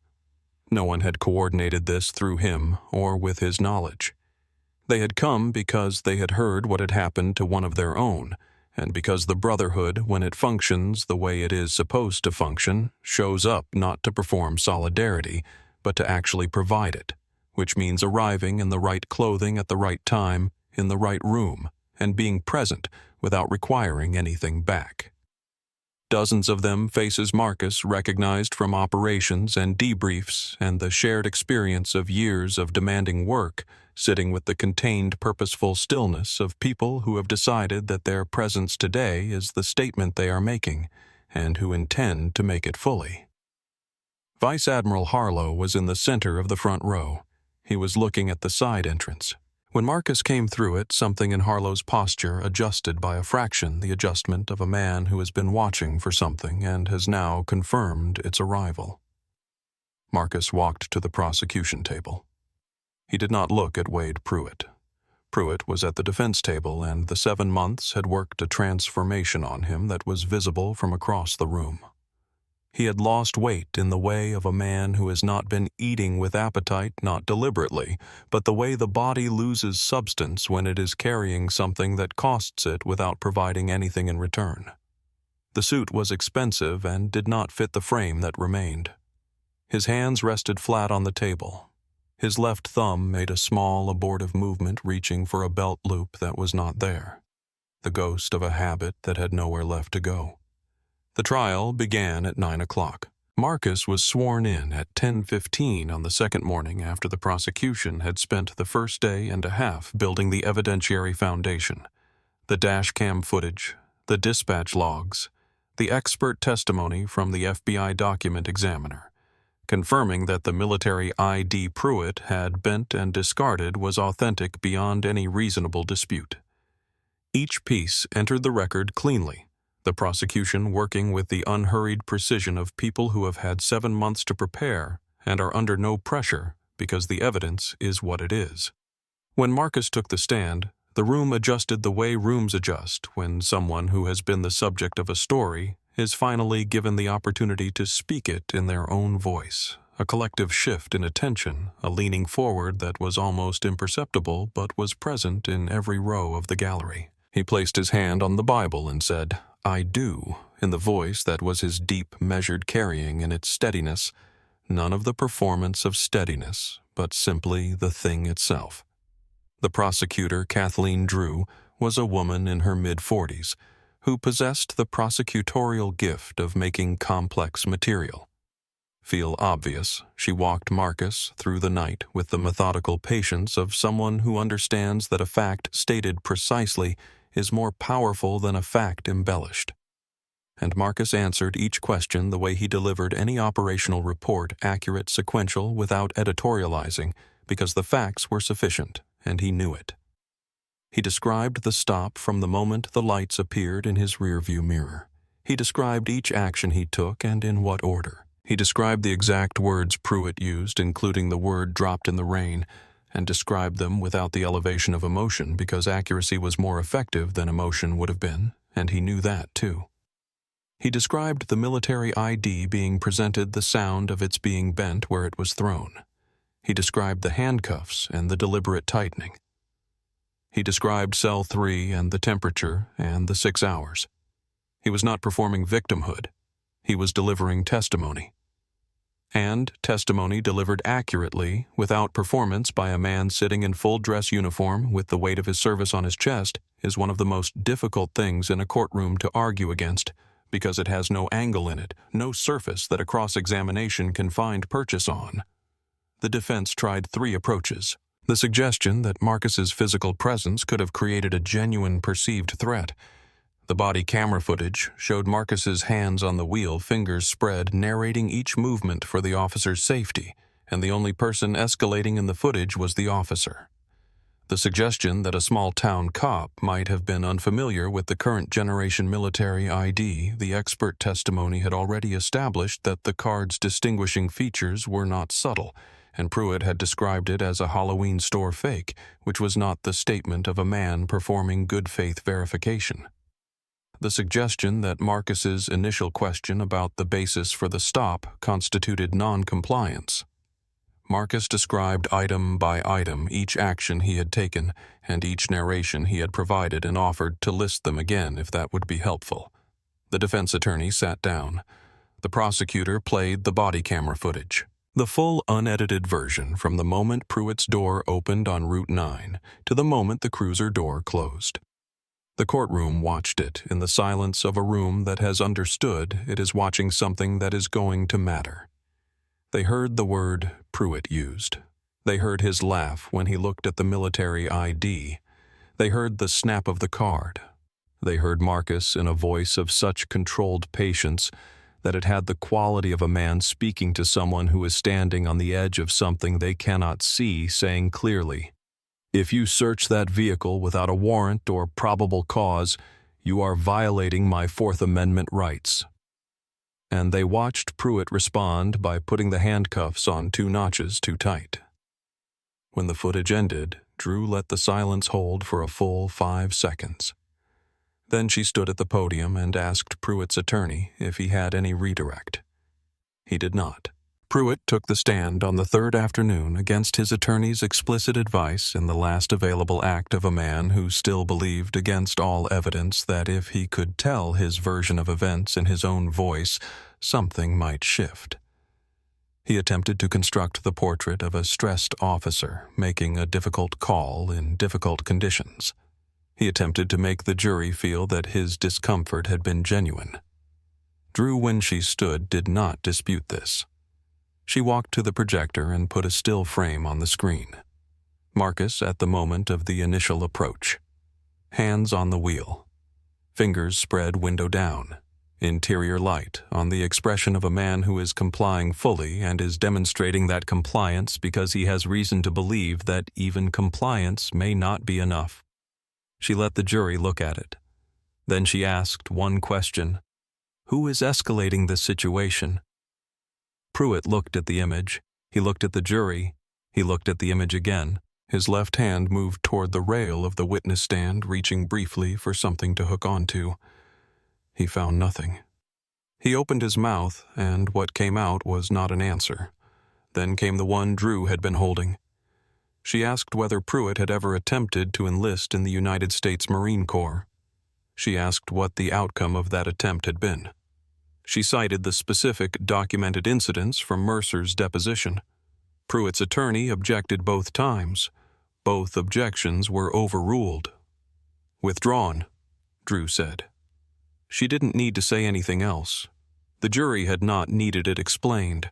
No one had coordinated this through him or with his knowledge. They had come because they had heard what had happened to one of their own, and because the Brotherhood, when it functions the way it is supposed to function, shows up not to perform solidarity, but to actually provide it, which means arriving in the right clothing at the right time, in the right room, and being present without requiring anything back. Dozens of them faces Marcus recognized from operations and debriefs and the shared experience of years of demanding work, sitting with the contained, purposeful stillness of people who have decided that their presence today is the statement they are making, and who intend to make it fully. Vice Admiral Harlow was in the center of the front row. He was looking at the side entrance. When Marcus came through it, something in Harlow's posture adjusted by a fraction the adjustment of a man who has been watching for something and has now confirmed its arrival. Marcus walked to the prosecution table. He did not look at Wade Pruitt. Pruitt was at the defense table, and the 7 months had worked a transformation on him that was visible from across the room. He had lost weight in the way of a man who has not been eating with appetite, not deliberately, but the way the body loses substance when it is carrying something that costs it without providing anything in return. The suit was expensive and did not fit the frame that remained. His hands rested flat on the table. His left thumb made a small, abortive movement reaching for a belt loop that was not there, the ghost of a habit that had nowhere left to go. The trial began at 9 o'clock. Marcus was sworn in at 10:15 on the second morning after the prosecution had spent the first day and a half building the evidentiary foundation, the dash cam footage, the dispatch logs, the expert testimony from the FBI document examiner, confirming that the military ID Pruitt had bent and discarded was authentic beyond any reasonable dispute. Each piece entered the record cleanly, the prosecution working with the unhurried precision of people who have had 7 months to prepare and are under no pressure because the evidence is what it is. When Marcus took the stand, the room adjusted the way rooms adjust when someone who has been the subject of a story is finally given the opportunity to speak it in their own voice, a collective shift in attention, a leaning forward that was almost imperceptible but was present in every row of the gallery. He placed his hand on the Bible and said, "I do," in the voice that was his deep, measured carrying in its steadiness, none of the performance of steadiness, but simply the thing itself. The prosecutor, Kathleen Drew, was a woman in her mid-40s who possessed the prosecutorial gift of making complex material. Feel obvious, she walked Marcus through the night with the methodical patience of someone who understands that a fact stated precisely is more powerful than a fact embellished. And Marcus answered each question the way he delivered any operational report, accurate, sequential, without editorializing, because the facts were sufficient, and he knew it. He described the stop from the moment the lights appeared in his rearview mirror. He described each action he took and in what order. He described the exact words Pruitt used, including the word dropped in the rain, and described them without the elevation of emotion because accuracy was more effective than emotion would have been, and he knew that too. He described the military ID being presented, the sound of its being bent where it was thrown. He described the handcuffs and the deliberate tightening. He described cell 3 and the temperature and the 6 hours. He was not performing victimhood. He was delivering testimony. And testimony delivered accurately, without performance by a man sitting in full dress uniform with the weight of his service on his chest, is one of the most difficult things in a courtroom to argue against, because it has no angle in it, no surface that a cross-examination can find purchase on. The defense tried 3 approaches. The suggestion that Marcus's physical presence could have created a genuine perceived threat. The body camera footage showed Marcus's hands on the wheel, fingers spread, narrating each movement for the officer's safety, and the only person escalating in the footage was the officer. The suggestion that a small-town cop might have been unfamiliar with the current generation military ID, the expert testimony had already established that the card's distinguishing features were not subtle, and Pruitt had described it as a Halloween store fake, which was not the statement of a man performing good-faith verification. The suggestion that Marcus's initial question about the basis for the stop constituted non-compliance. Marcus described item by item each action he had taken and each narration he had provided and offered to list them again if that would be helpful. The defense attorney sat down. The prosecutor played the body camera footage. The full unedited version from the moment Pruitt's door opened on Route 9 to the moment the cruiser door closed. The courtroom watched it in the silence of a room that has understood it is watching something that is going to matter. They heard the word Pruitt used. They heard his laugh when he looked at the military ID. They heard the snap of the card. They heard Marcus in a voice of such controlled patience that it had the quality of a man speaking to someone who is standing on the edge of something they cannot see, saying clearly, "If you search that vehicle without a warrant or probable cause, you are violating my Fourth Amendment rights." And they watched Pruitt respond by putting the handcuffs on 2 notches too tight. When the footage ended, Drew let the silence hold for a full 5 seconds. Then she stood at the podium and asked Pruitt's attorney if he had any redirect. He did not. Pruitt took the stand on the 3rd afternoon against his attorney's explicit advice in the last available act of a man who still believed against all evidence that if he could tell his version of events in his own voice, something might shift. He attempted to construct the portrait of a stressed officer making a difficult call in difficult conditions. He attempted to make the jury feel that his discomfort had been genuine. Drew, when she stood, did not dispute this. She walked to the projector and put a still frame on the screen. Marcus at the moment of the initial approach. Hands on the wheel. Fingers spread window down. Interior light on the expression of a man who is complying fully and is demonstrating that compliance because he has reason to believe that even compliance may not be enough. She let the jury look at it. Then she asked one question. Who is escalating this situation? Pruitt looked at the image. He looked at the jury. He looked at the image again. His left hand moved toward the rail of the witness stand, reaching briefly for something to hook onto. He found nothing. He opened his mouth, and what came out was not an answer. Then came the one Drew had been holding. She asked whether Pruitt had ever attempted to enlist in the United States Marine Corps. She asked what the outcome of that attempt had been. She cited the specific documented incidents from Mercer's deposition. Pruitt's attorney objected both times. Both objections were overruled. "Withdrawn," Drew said. She didn't need to say anything else. The jury had not needed it explained,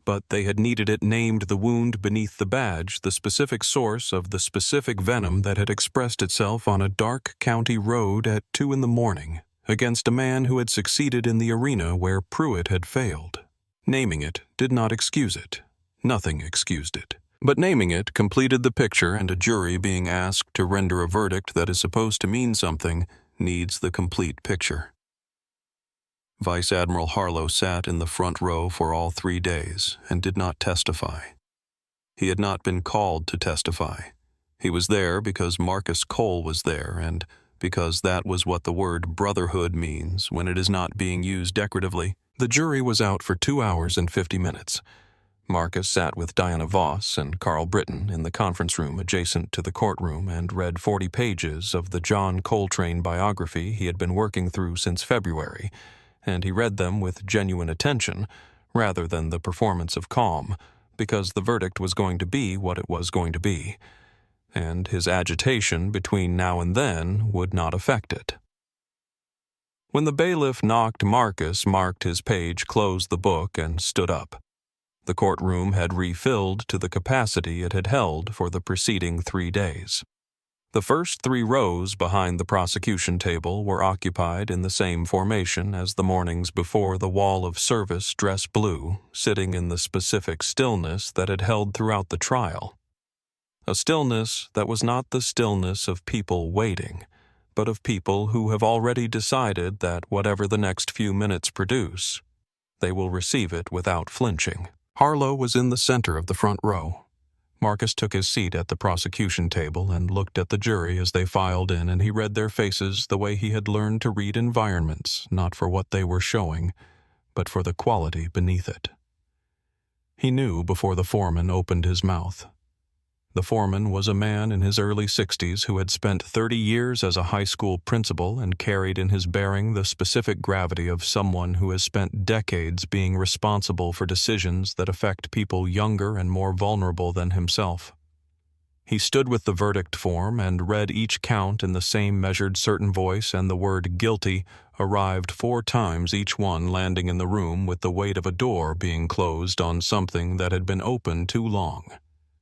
but they had needed it named the wound beneath the badge, the specific source of the specific venom that had expressed itself on a dark county road at 2 a.m. against a man who had succeeded in the arena where Pruitt had failed. Naming it did not excuse it. Nothing excused it. But naming it completed the picture, and a jury being asked to render a verdict that is supposed to mean something needs the complete picture. Vice Admiral Harlow sat in the front row for all 3 days and did not testify. He had not been called to testify. He was there because Marcus Cole was there, and because that was what the word brotherhood means when it is not being used decoratively. The jury was out for 2 hours and 50 minutes. Marcus sat with Diana Voss and Carl Britton in the conference room adjacent to the courtroom and read 40 pages of the John Coltrane biography he had been working through since February, and he read them with genuine attention rather than the performance of calm, because the verdict was going to be what it was going to be, and his agitation between now and then would not affect it. When the bailiff knocked, Marcus marked his page, closed the book, and stood up. The courtroom had refilled to the capacity it had held for the preceding 3 days. The first 3 rows behind the prosecution table were occupied in the same formation as the mornings before, the wall of service dress blue, sitting in the specific stillness that had held throughout the trial. A stillness that was not the stillness of people waiting, but of people who have already decided that whatever the next few minutes produce, they will receive it without flinching. Harlow was in the center of the front row. Marcus took his seat at the prosecution table and looked at the jury as they filed in, and he read their faces the way he had learned to read environments, not for what they were showing, but for the quality beneath it. He knew before the foreman opened his mouth. The foreman was a man in his early 60s who had spent 30 years as a high school principal and carried in his bearing the specific gravity of someone who has spent decades being responsible for decisions that affect people younger and more vulnerable than himself. He stood with the verdict form and read each count in the same measured certain voice, and the word guilty arrived 4 times, each one landing in the room with the weight of a door being closed on something that had been open too long.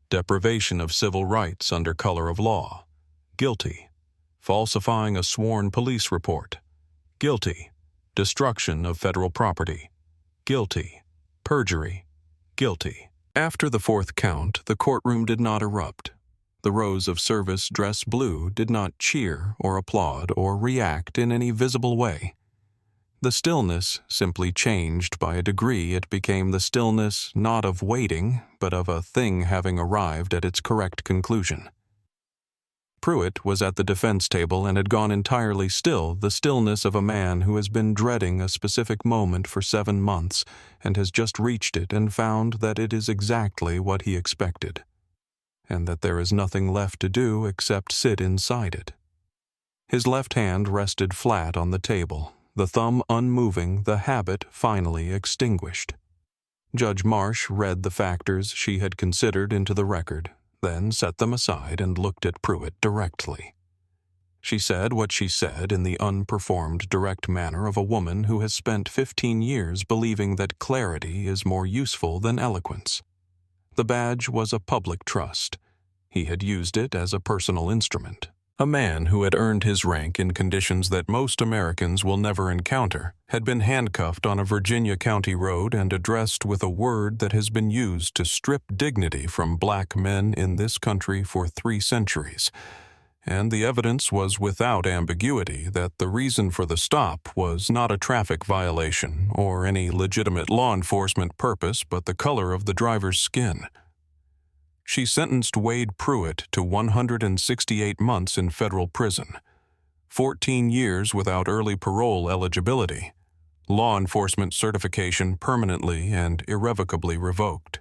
Deprivation of civil rights under color of law. Guilty. Falsifying a sworn police report. Guilty. Destruction of federal property. Guilty. Perjury. Guilty. After the 4th count, the courtroom did not erupt. The rows of service dress blue did not cheer or applaud or react in any visible way. The stillness simply changed by a degree. It became the stillness not of waiting, but of a thing having arrived at its correct conclusion. Pruitt was at the defense table and had gone entirely still, the stillness of a man who has been dreading a specific moment for 7 months and has just reached it and found that it is exactly what he expected, and that there is nothing left to do except sit inside it. His left hand rested flat on the table, the thumb unmoving, the habit finally extinguished. Judge Marsh read the factors she had considered into the record, then set them aside and looked at Pruitt directly. She said what she said in the unperformed, direct manner of a woman who has spent 15 years believing that clarity is more useful than eloquence. The badge was a public trust. He had used it as a personal instrument. A man who had earned his rank in conditions that most Americans will never encounter had been handcuffed on a Virginia county road and addressed with a word that has been used to strip dignity from black men in this country for 3 centuries. And the evidence was without ambiguity that the reason for the stop was not a traffic violation or any legitimate law enforcement purpose but the color of the driver's skin. She sentenced Wade Pruitt to 168 months in federal prison, 14 years without early parole eligibility, law enforcement certification permanently and irrevocably revoked.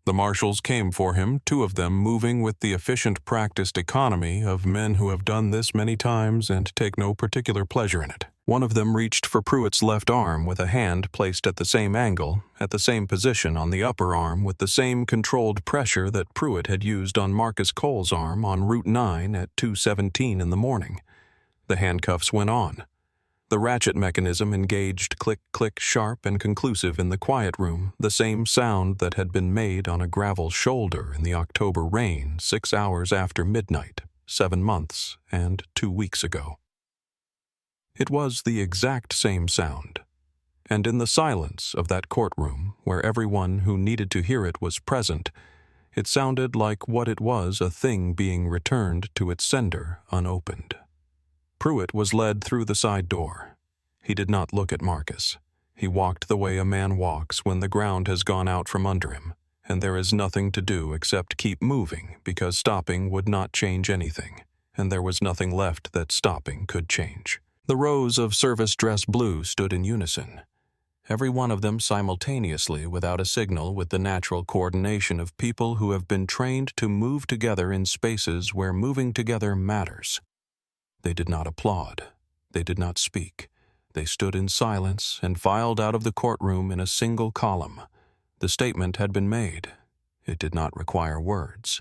The marshals came for him, 2 of them moving with the efficient practiced economy of men who have done this many times and take no particular pleasure in it. One of them reached for Pruitt's left arm with a hand placed at the same angle, at the same position on the upper arm with the same controlled pressure that Pruitt had used on Marcus Cole's arm on Route 9 at 2:17 in the morning. The handcuffs went on. The ratchet mechanism engaged click-click sharp and conclusive in the quiet room, the same sound that had been made on a gravel shoulder in the October rain 6 hours after midnight, 7 months and 2 weeks ago. It was the exact same sound, and in the silence of that courtroom, where everyone who needed to hear it was present, it sounded like what it was, a thing being returned to its sender unopened. Pruitt was led through the side door. He did not look at Marcus. He walked the way a man walks when the ground has gone out from under him, and there is nothing to do except keep moving because stopping would not change anything, and there was nothing left that stopping could change. The rows of service dress blue stood in unison, every one of them simultaneously without a signal, with the natural coordination of people who have been trained to move together in spaces where moving together matters. They did not applaud. They did not speak. They stood in silence and filed out of the courtroom in a single column. The statement had been made. It did not require words.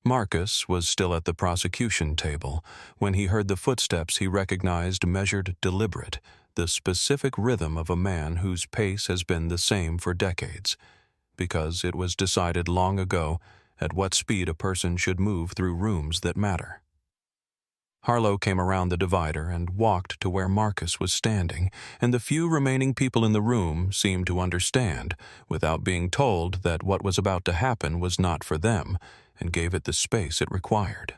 Marcus was still at the prosecution table. When he heard the footsteps, he recognized measured, deliberate, the specific rhythm of a man whose pace has been the same for decades, because it was decided long ago at what speed a person should move through rooms that matter. Harlow came around the divider and walked to where Marcus was standing, and the few remaining people in the room seemed to understand, without being told, that what was about to happen was not for them, and gave it the space it required.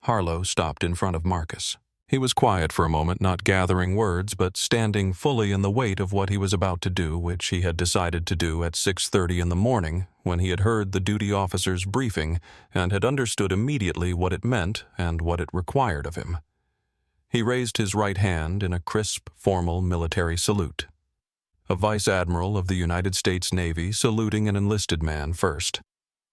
Harlow stopped in front of Marcus. He was quiet for a moment, not gathering words, but standing fully in the weight of what he was about to do, which he had decided to do at 6:30 in the morning, when he had heard the duty officer's briefing and had understood immediately what it meant and what it required of him. He raised his right hand in a crisp, formal military salute. A Vice Admiral of the United States Navy saluting an enlisted man first.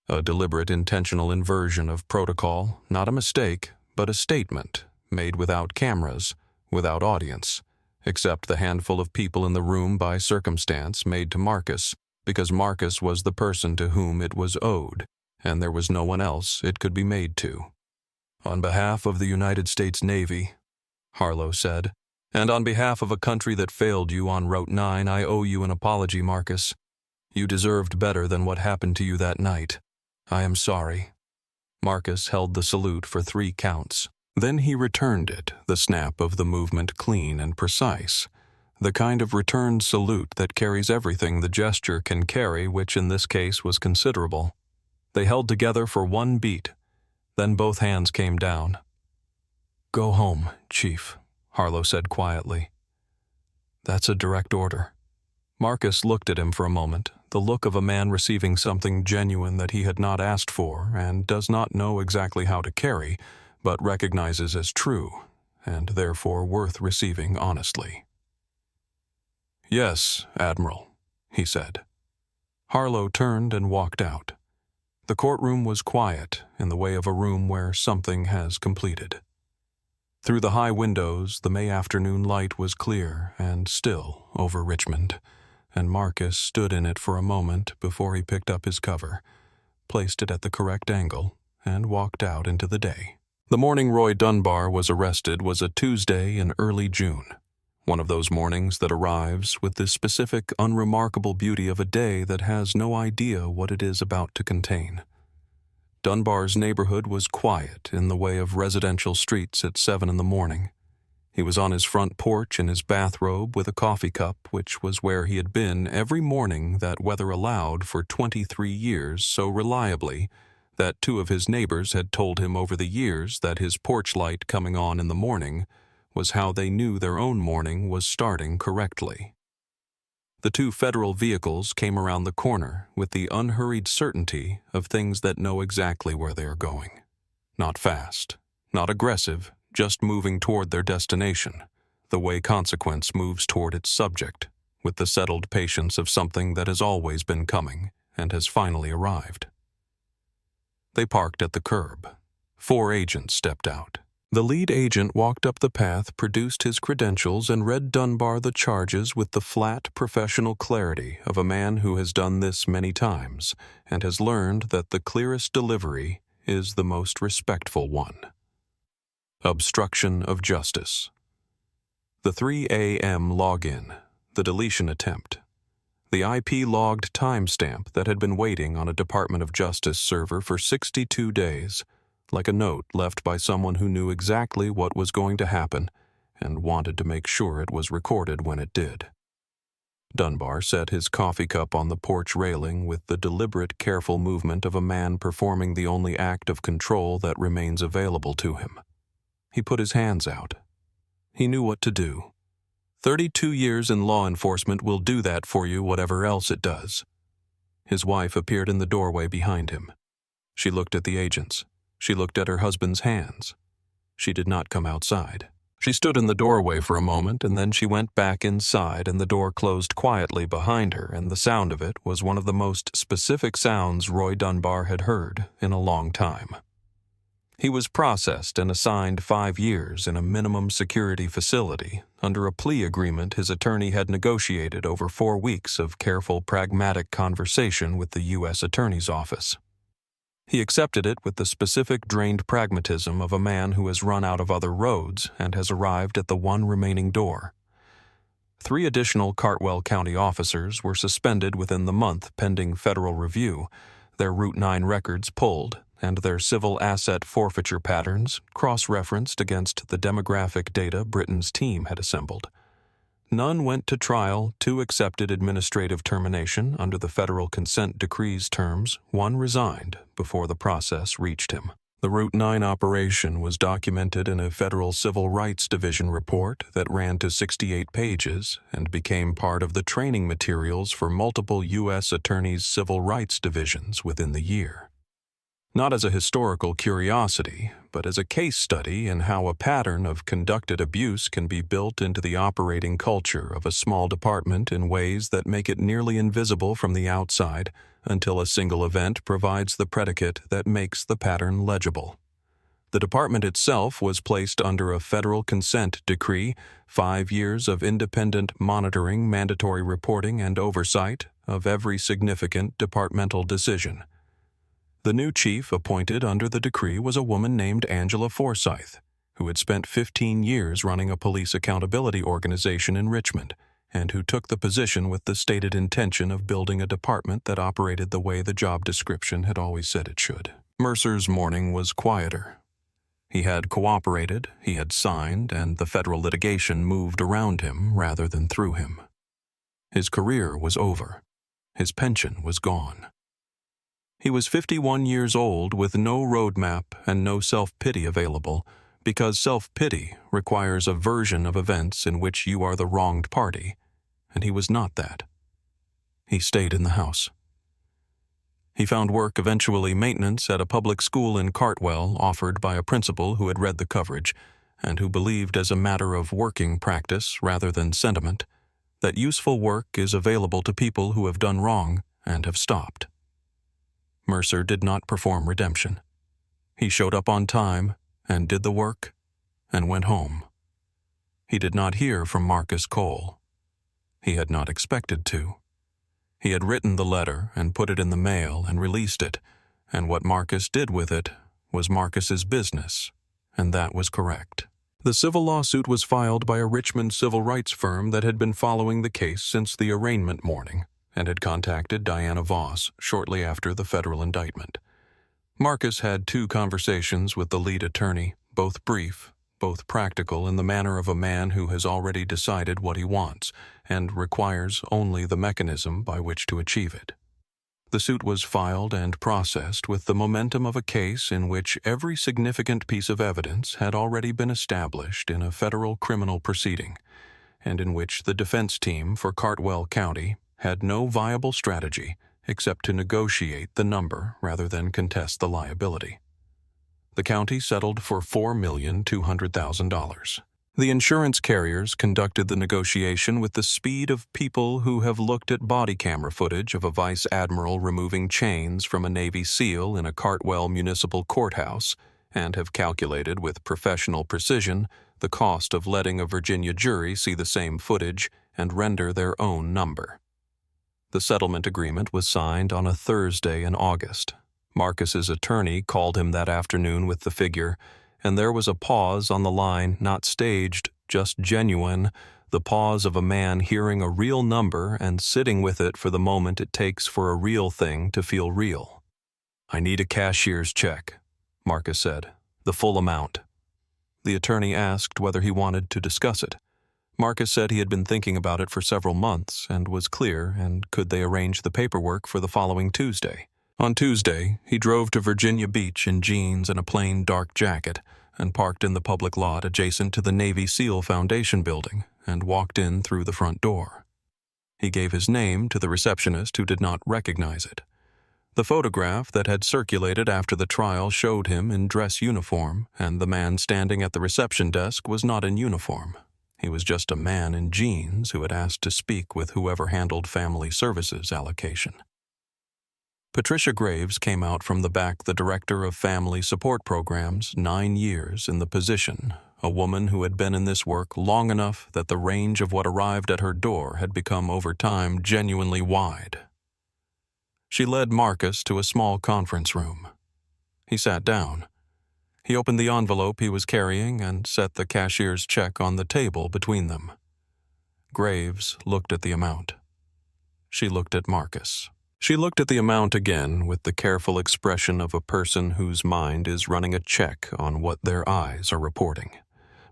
A deliberate, intentional inversion of protocol, not a mistake, but a statement made without cameras, without audience, except the handful of people in the room by circumstance, made to Marcus, because Marcus was the person to whom it was owed, and there was no one else it could be made to. "On behalf of the United States Navy," Harlow said, "and on behalf of a country that failed you on Route 9, I owe you an apology, Marcus. You deserved better than what happened to you that night. I am sorry." Marcus held the salute for 3 counts. Then he returned it, the snap of the movement clean and precise, the kind of returned salute that carries everything the gesture can carry, which in this case was considerable. They held together for 1 beat. Then both hands came down. "Go home, Chief," Harlow said quietly. "That's a direct order." Marcus looked at him for a moment, the look of a man receiving something genuine that he had not asked for and does not know exactly how to carry, but recognizes as true, and therefore worth receiving honestly. "Yes, Admiral," he said. Harlow turned and walked out. The courtroom was quiet, in the way of a room where something has completed. Through the high windows, the May afternoon light was clear and still over Richmond, and Marcus stood in it for a moment before he picked up his cover, placed it at the correct angle, and walked out into the day. The morning Roy Dunbar was arrested was a Tuesday in early June, one of those mornings that arrives with the specific, unremarkable beauty of a day that has no idea what it is about to contain. Dunbar's neighborhood was quiet in the way of residential streets at 7 in the morning. He was on his front porch in his bathrobe with a coffee cup, which was where he had been every morning that weather allowed for 23 years so reliably that 2 of his neighbors had told him over the years that his porch light coming on in the morning was how they knew their own morning was starting correctly. The 2 federal vehicles came around the corner with the unhurried certainty of things that know exactly where they are going. Not fast, not aggressive, just moving toward their destination, the way consequence moves toward its subject, with the settled patience of something that has always been coming and has finally arrived. They parked at the curb. 4 agents stepped out. The lead agent walked up the path, produced his credentials, and read Dunbar the charges with the flat, professional clarity of a man who has done this many times and has learned that the clearest delivery is the most respectful one. Obstruction of justice. The 3 a.m. login, the deletion attempt, the IP-logged timestamp that had been waiting on a Department of Justice server for 62 days, like a note left by someone who knew exactly what was going to happen and wanted to make sure it was recorded when it did. Dunbar set his coffee cup on the porch railing with the deliberate, careful movement of a man performing the only act of control that remains available to him. He put his hands out. He knew what to do. 32 years in law enforcement will do that for you, whatever else it does. His wife appeared in the doorway behind him. She looked at the agents. She looked at her husband's hands. She did not come outside. She stood in the doorway for a moment, and then she went back inside, and the door closed quietly behind her, and the sound of it was one of the most specific sounds Roy Dunbar had heard in a long time. He was processed and assigned 5 years in a minimum security facility under a plea agreement his attorney had negotiated over 4 weeks of careful, pragmatic conversation with the U.S. Attorney's Office. He accepted it with the specific, drained pragmatism of a man who has run out of other roads and has arrived at the one remaining door. 3 additional Cartwell County officers were suspended within the month pending federal review, their Route 9 records pulled, and their civil asset forfeiture patterns cross-referenced against the demographic data Britain's team had assembled. None went to trial, 2 accepted administrative termination under the federal consent decree's terms, 1 resigned before the process reached him. The Route 9 operation was documented in a Federal Civil Rights Division report that ran to 68 pages and became part of the training materials for multiple U.S. attorneys' civil rights divisions within the year. Not as a historical curiosity, but as a case study in how a pattern of conducted abuse can be built into the operating culture of a small department in ways that make it nearly invisible from the outside until a single event provides the predicate that makes the pattern legible. The department itself was placed under a federal consent decree, 5 years of independent monitoring, mandatory reporting, and oversight of every significant departmental decision. The new chief appointed under the decree was a woman named Angela Forsyth, who had spent 15 years running a police accountability organization in Richmond, and who took the position with the stated intention of building a department that operated the way the job description had always said it should. Mercer's morning was quieter. He had cooperated, he had signed, and the federal litigation moved around him rather than through him. His career was over. His pension was gone. He was 51 years old with no roadmap and no self-pity available, because self-pity requires a version of events in which you are the wronged party, and he was not that. He stayed in the house. He found work, eventually maintenance, at a public school in Cartwell offered by a principal who had read the coverage and who believed, as a matter of working practice rather than sentiment, that useful work is available to people who have done wrong and have stopped. Mercer did not perform redemption. He showed up on time and did the work and went home. He did not hear from Marcus Cole. He had not expected to. He had written the letter and put it in the mail and released it, and what Marcus did with it was Marcus's business, and that was correct. The civil lawsuit was filed by a Richmond civil rights firm that had been following the case since the arraignment morning and had contacted Diana Voss shortly after the federal indictment. Marcus had 2 conversations with the lead attorney, both brief, both practical in the manner of a man who has already decided what he wants and requires only the mechanism by which to achieve it. The suit was filed and processed with the momentum of a case in which every significant piece of evidence had already been established in a federal criminal proceeding, and in which the defense team for Cartwell County had no viable strategy except to negotiate the number rather than contest the liability. The county settled for $4,200,000. The insurance carriers conducted the negotiation with the speed of people who have looked at body camera footage of a Vice Admiral removing chains from a Navy SEAL in a Cartwell municipal courthouse and have calculated with professional precision the cost of letting a Virginia jury see the same footage and render their own number. The settlement agreement was signed on a Thursday in August. Marcus's attorney called him that afternoon with the figure, and there was a pause on the line, not staged, just genuine, the pause of a man hearing a real number and sitting with it for the moment it takes for a real thing to feel real. "I need a cashier's check," Marcus said, "the full amount." The attorney asked whether he wanted to discuss it. Marcus said he had been thinking about it for several months and was clear, and could they arrange the paperwork for the following Tuesday. On Tuesday, he drove to Virginia Beach in jeans and a plain dark jacket and parked in the public lot adjacent to the Navy SEAL Foundation building and walked in through the front door. He gave his name to the receptionist who did not recognize it. The photograph that had circulated after the trial showed him in dress uniform, and the man standing at the reception desk was not in uniform. He was just a man in jeans who had asked to speak with whoever handled family services allocation. Patricia Graves came out from the back, the director of family support programs, 9 years in the position, a woman who had been in this work long enough that the range of what arrived at her door had become over time genuinely wide. She led Marcus to a small conference room. He sat down. He opened the envelope he was carrying and set the cashier's check on the table between them. Graves looked at the amount. She looked at Marcus. She looked at the amount again with the careful expression of a person whose mind is running a check on what their eyes are reporting.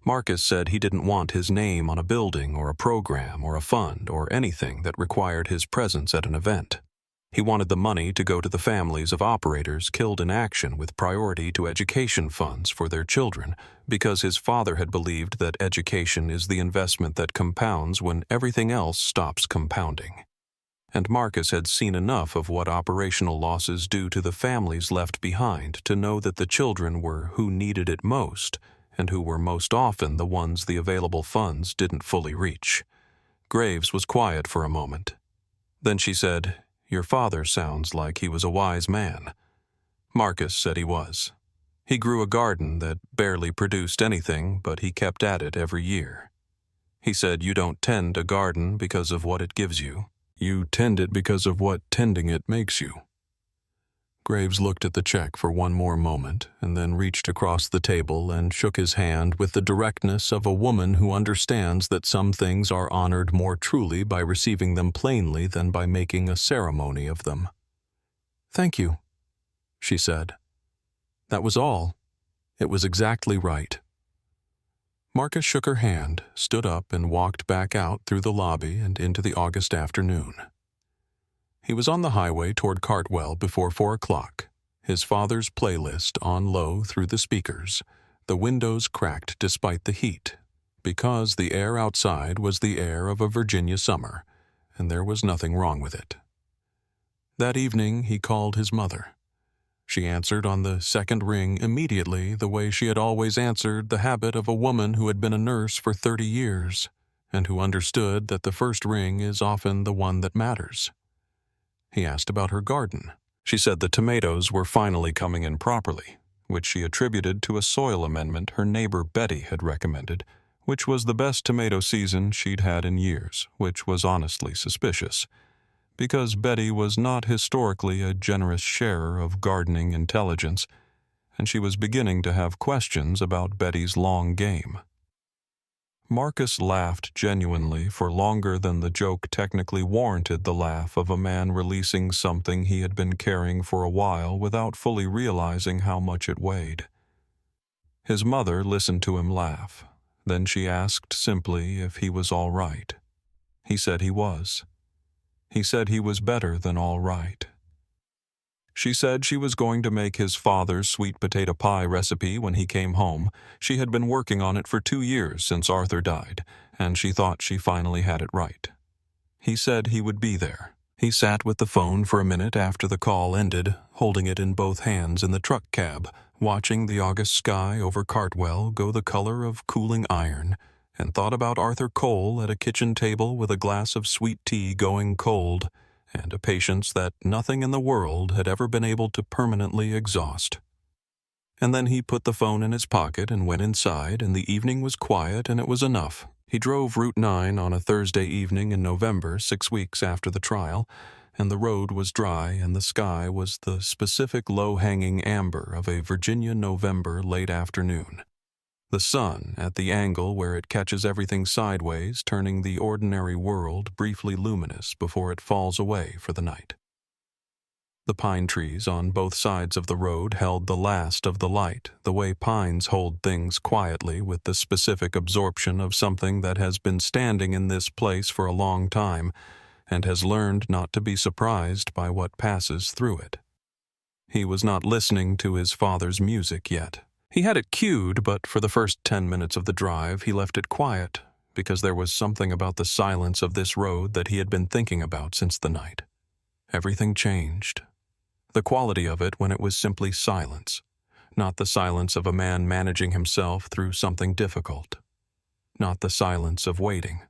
Marcus said he didn't want his name on a building or a program or a fund or anything that required his presence at an event. He wanted the money to go to the families of operators killed in action with priority to education funds for their children, because his father had believed that education is the investment that compounds when everything else stops compounding. And Marcus had seen enough of what operational losses do to the families left behind to know that the children were who needed it most, and who were most often the ones the available funds didn't fully reach. Graves was quiet for a moment. Then she said, "Your father sounds like he was a wise man." Marcus said he was. He grew a garden that barely produced anything, but he kept at it every year. He said, "You don't tend a garden because of what it gives you. You tend it because of what tending it makes you." Graves looked at the check for one more moment and then reached across the table and shook his hand with the directness of a woman who understands that some things are honored more truly by receiving them plainly than by making a ceremony of them. "Thank you," she said. That was all. It was exactly right. Marcus shook her hand, stood up, and walked back out through the lobby and into the August afternoon. He was on the highway toward Cartwell before 4 o'clock, his father's playlist on low through the speakers, the windows cracked despite the heat, because the air outside was the air of a Virginia summer, and there was nothing wrong with it. That evening he called his mother. She answered on the second ring immediately, the way she had always answered, the habit of a woman who had been a nurse for 30 years, and who understood that the first ring is often the one that matters. He asked about her garden. She said the tomatoes were finally coming in properly, which she attributed to a soil amendment her neighbor Betty had recommended, which was the best tomato season she'd had in years, which was honestly suspicious, because Betty was not historically a generous sharer of gardening intelligence, and she was beginning to have questions about Betty's long game. Marcus laughed genuinely for longer than the joke technically warranted the laugh of a man releasing something he had been carrying for a while without fully realizing how much it weighed. His mother listened to him laugh. Then she asked simply if he was all right. He said he was. He said he was better than all right. She said she was going to make his father's sweet potato pie recipe when he came home. She had been working on it for 2 years since Arthur died, and she thought she finally had it right. He said he would be there. He sat with the phone for a minute after the call ended, holding it in both hands in the truck cab, watching the August sky over Cartwell go the color of cooling iron, and thought about Arthur Cole at a kitchen table with a glass of sweet tea going cold, and a patience that nothing in the world had ever been able to permanently exhaust. And then he put the phone in his pocket and went inside, and the evening was quiet, and it was enough. He drove Route 9 on a Thursday evening in November, 6 weeks after the trial, and the road was dry, and the sky was the specific low-hanging amber of a Virginia November late afternoon. The sun at the angle where it catches everything sideways, turning the ordinary world briefly luminous before it falls away for the night. The pine trees on both sides of the road held the last of the light, the way pines hold things quietly with the specific absorption of something that has been standing in this place for a long time and has learned not to be surprised by what passes through it. He was not listening to his father's music yet. He had it cued, but for the first 10 minutes of the drive he left it quiet, because there was something about the silence of this road that he had been thinking about since the night. Everything changed. The quality of it when it was simply silence, not the silence of a man managing himself through something difficult, not the silence of waiting,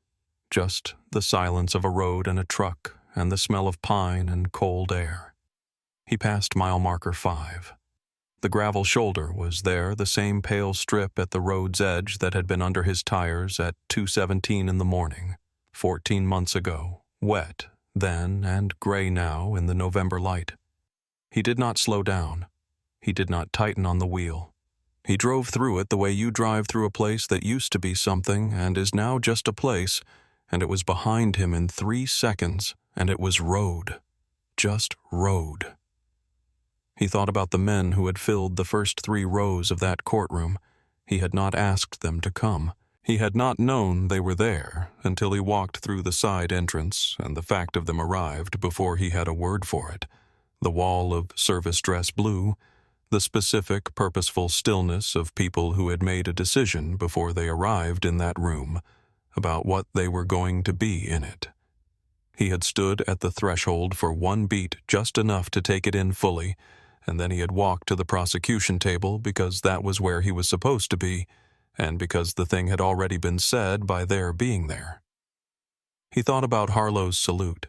just the silence of a road and a truck and the smell of pine and cold air. He passed mile marker 5. The gravel shoulder was there, the same pale strip at the road's edge that had been under his tires at 2:17 in the morning, 14 months ago, wet then and gray now in the November light. He did not slow down. He did not tighten on the wheel. He drove through it the way you drive through a place that used to be something and is now just a place, and it was behind him in 3 seconds, and it was road. Just road. He thought about the men who had filled the first 3 rows of that courtroom. He had not asked them to come. He had not known they were there until he walked through the side entrance, and the fact of them arrived before he had a word for it. The wall of service dress blue, the specific, purposeful stillness of people who had made a decision before they arrived in that room about what they were going to be in it. He had stood at the threshold for 1 beat, just enough to take it in fully, and then he had walked to the prosecution table because that was where he was supposed to be, and because the thing had already been said by their being there. He thought about Harlow's salute.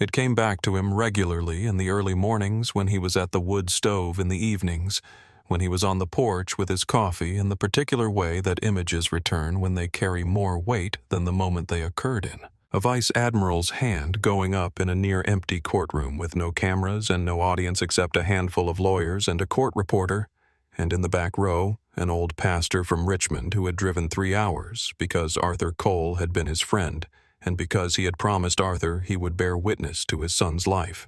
It came back to him regularly in the early mornings, when he was at the wood stove in the evenings, when he was on the porch with his coffee, in the particular way that images return when they carry more weight than the moment they occurred in. A Vice Admiral's hand going up in a near-empty courtroom with no cameras and no audience except a handful of lawyers and a court reporter, and in the back row, an old pastor from Richmond who had driven 3 hours because Arthur Cole had been his friend and because he had promised Arthur he would bear witness to his son's life.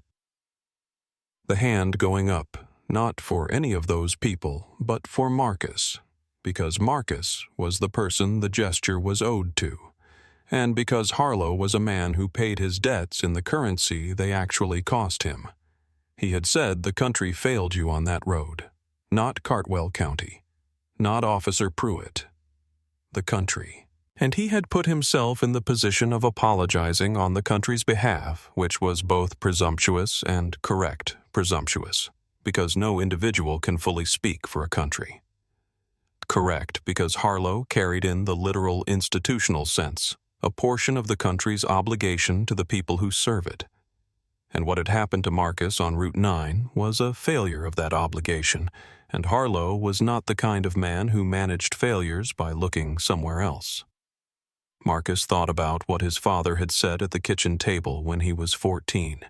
The hand going up, not for any of those people, but for Marcus, because Marcus was the person the gesture was owed to, and because Harlow was a man who paid his debts in the currency they actually cost him. He had said the country failed you on that road, not Cartwell County, not Officer Pruitt, the country. And he had put himself in the position of apologizing on the country's behalf, which was both presumptuous and correct presumptuous, because no individual can fully speak for a country. Correct, because Harlow carried in the literal institutional sense, a portion of the country's obligation to the people who serve it. And what had happened to Marcus on Route 9 was a failure of that obligation, and Harlow was not the kind of man who managed failures by looking somewhere else. Marcus thought about what his father had said at the kitchen table when he was 14.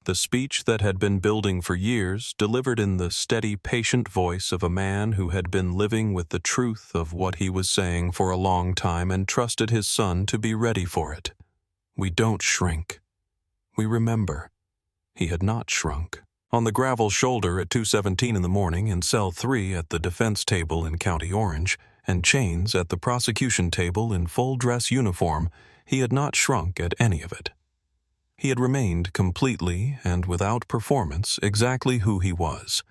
The speech that had been building for years, delivered in the steady, patient voice of a man who had been living with the truth of what he was saying for a long time and trusted his son to be ready for it. We don't shrink. We remember. He had not shrunk. On the gravel shoulder at 2:17 in the morning, in cell 3 at the defense table in County Orange, and Chains at the prosecution table in full-dress uniform, he had not shrunk at any of it. He had remained completely and without performance exactly who he was.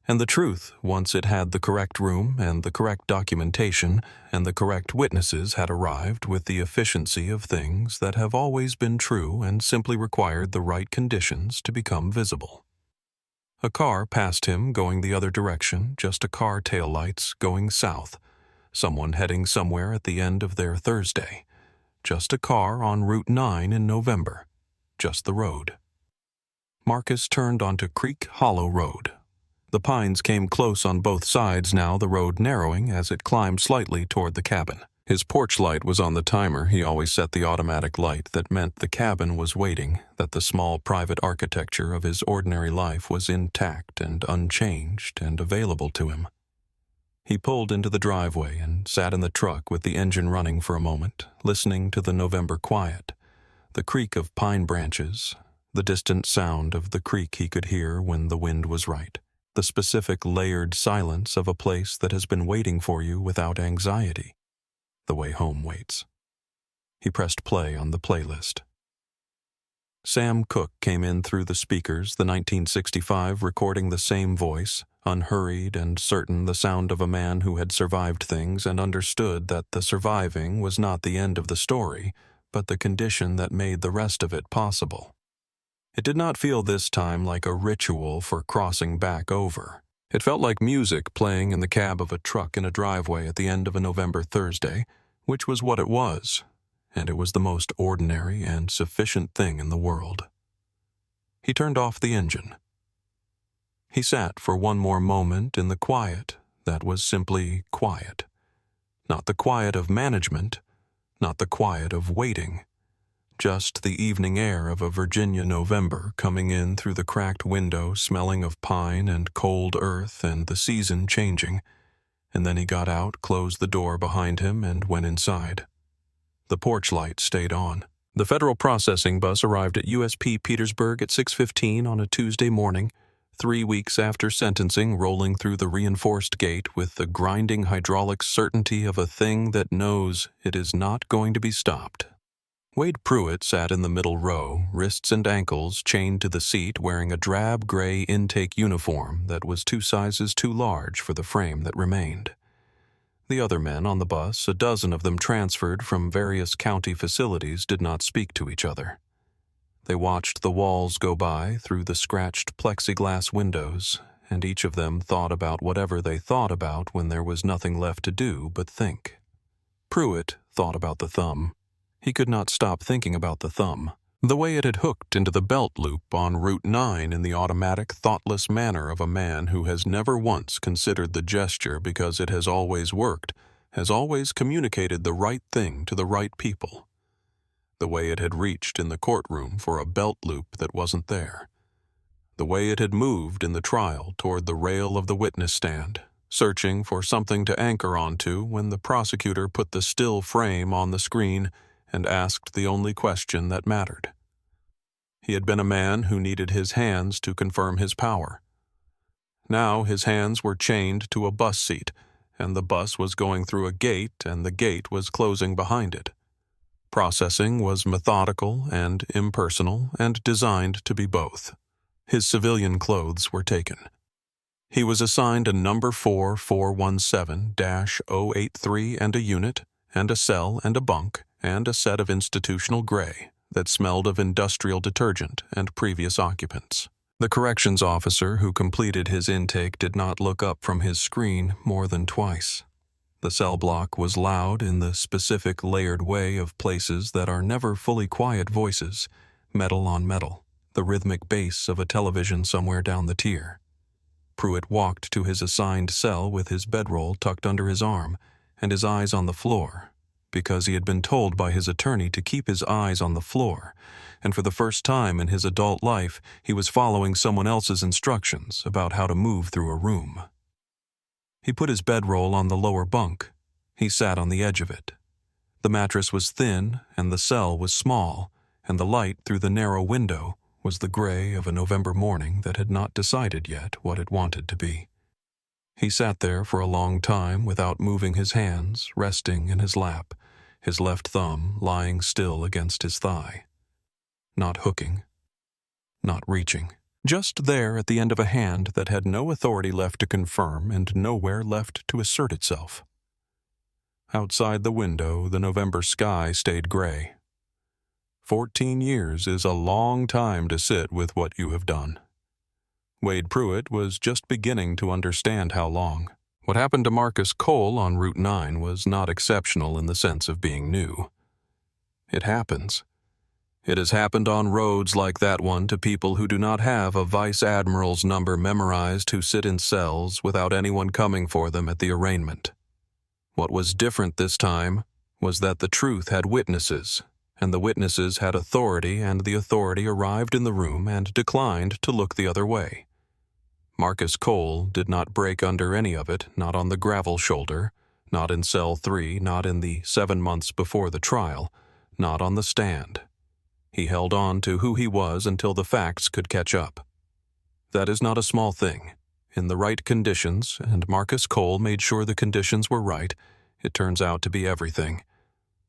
And the truth, once it had the correct room and the correct documentation and the correct witnesses, had arrived with the efficiency of things that have always been true and simply required the right conditions to become visible. A car passed him going the other direction, just a car taillights going south. Someone heading somewhere at the end of their Thursday. Just a car on Route 9 in November. Just the road. Marcus turned onto Creek Hollow Road. The pines came close on both sides now, the road narrowing as it climbed slightly toward the cabin. His porch light was on the timer. He always set the automatic light that meant the cabin was waiting, that the small private architecture of his ordinary life was intact and unchanged and available to him. He pulled into the driveway and sat in the truck with the engine running for a moment, listening to the November quiet, the creak of pine branches, the distant sound of the creek he could hear when the wind was right, the specific layered silence of a place that has been waiting for you without anxiety, the way home waits. He pressed play on the playlist. Sam Cooke came in through the speakers, the 1965 recording the same voice, unhurried and certain, the sound of a man who had survived things and understood that the surviving was not the end of the story, but the condition that made the rest of it possible. It did not feel this time like a ritual for crossing back over. It felt like music playing in the cab of a truck in a driveway at the end of a November Thursday, which was what it was, and it was the most ordinary and sufficient thing in the world. He turned off the engine. He sat for one more moment in the quiet that was simply quiet. Not the quiet of management, not the quiet of waiting. Just the evening air of a Virginia November coming in through the cracked window, smelling of pine and cold earth and the season changing. And then he got out, closed the door behind him, and went inside. The porch light stayed on. The federal processing bus arrived at USP Petersburg at 6:15 on a Tuesday morning, 3 weeks after sentencing, rolling through the reinforced gate with the grinding hydraulic certainty of a thing that knows it is not going to be stopped. Wade Pruitt sat in the middle row, wrists and ankles chained to the seat, wearing a drab gray intake uniform that was 2 sizes too large for the frame that remained. The other men on the bus, a dozen of them transferred from various county facilities, did not speak to each other. They watched the walls go by through the scratched plexiglass windows, and each of them thought about whatever they thought about when there was nothing left to do but think. Pruitt thought about the thumb. He could not stop thinking about the thumb, the way it had hooked into the belt loop on Route 9 in the automatic, thoughtless manner of a man who has never once considered the gesture because it has always worked, has always communicated the right thing to the right people. the way it had reached in the courtroom for a belt loop that wasn't there, the way it had moved in the trial toward the rail of the witness stand, searching for something to anchor onto when the prosecutor put the still frame on the screen and asked the only question that mattered. He had been a man who needed his hands to confirm his power. Now his hands were chained to a bus seat, and the bus was going through a gate and the gate was closing behind it. Processing was methodical and impersonal and designed to be both. His civilian clothes were taken. He was assigned a number 4417-083 and a unit, and a cell and a bunk, and a set of institutional gray that smelled of industrial detergent and previous occupants. The corrections officer who completed his intake did not look up from his screen more than twice. The cell block was loud in the specific layered way of places that are never fully quiet voices, metal on metal, the rhythmic bass of a television somewhere down the tier. Pruitt walked to his assigned cell with his bedroll tucked under his arm and his eyes on the floor, because he had been told by his attorney to keep his eyes on the floor, and for the first time in his adult life he was following someone else's instructions about how to move through a room. He put his bedroll on the lower bunk. He sat on the edge of it. The mattress was thin and the cell was small, and the light through the narrow window was the gray of a November morning that had not decided yet what it wanted to be. He sat there for a long time without moving his hands, resting in his lap, his left thumb lying still against his thigh. Not hooking. Not reaching. Just there at the end of a hand that had no authority left to confirm and nowhere left to assert itself. Outside the window, the November sky stayed gray. 14 years is a long time to sit with what you have done. Wade Pruitt was just beginning to understand how long. What happened to Marcus Cole on Route 9 was not exceptional in the sense of being new. It happens. It has happened on roads like that one to people who do not have a Vice Admiral's number memorized, who sit in cells without anyone coming for them at the arraignment. What was different this time was that the truth had witnesses, and the witnesses had authority, and the authority arrived in the room and declined to look the other way. Marcus Cole did not break under any of it, not on the gravel shoulder, not in cell 3, not in the 7 months before the trial, not on the stand. He held on to who he was until the facts could catch up. That is not a small thing. In the right conditions, and Marcus Cole made sure the conditions were right, it turns out to be everything.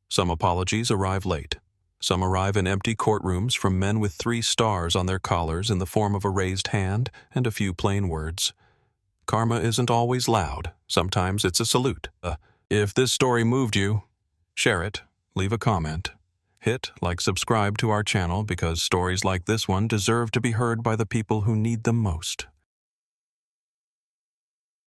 Some apologies arrive late. Some arrive in empty courtrooms from men with 3 stars on their collars in the form of a raised hand and a few plain words. Karma isn't always loud. Sometimes it's a salute. If this story moved you, share it, leave a comment. Hit subscribe to our channel, because stories like this one deserve to be heard by the people who need them most.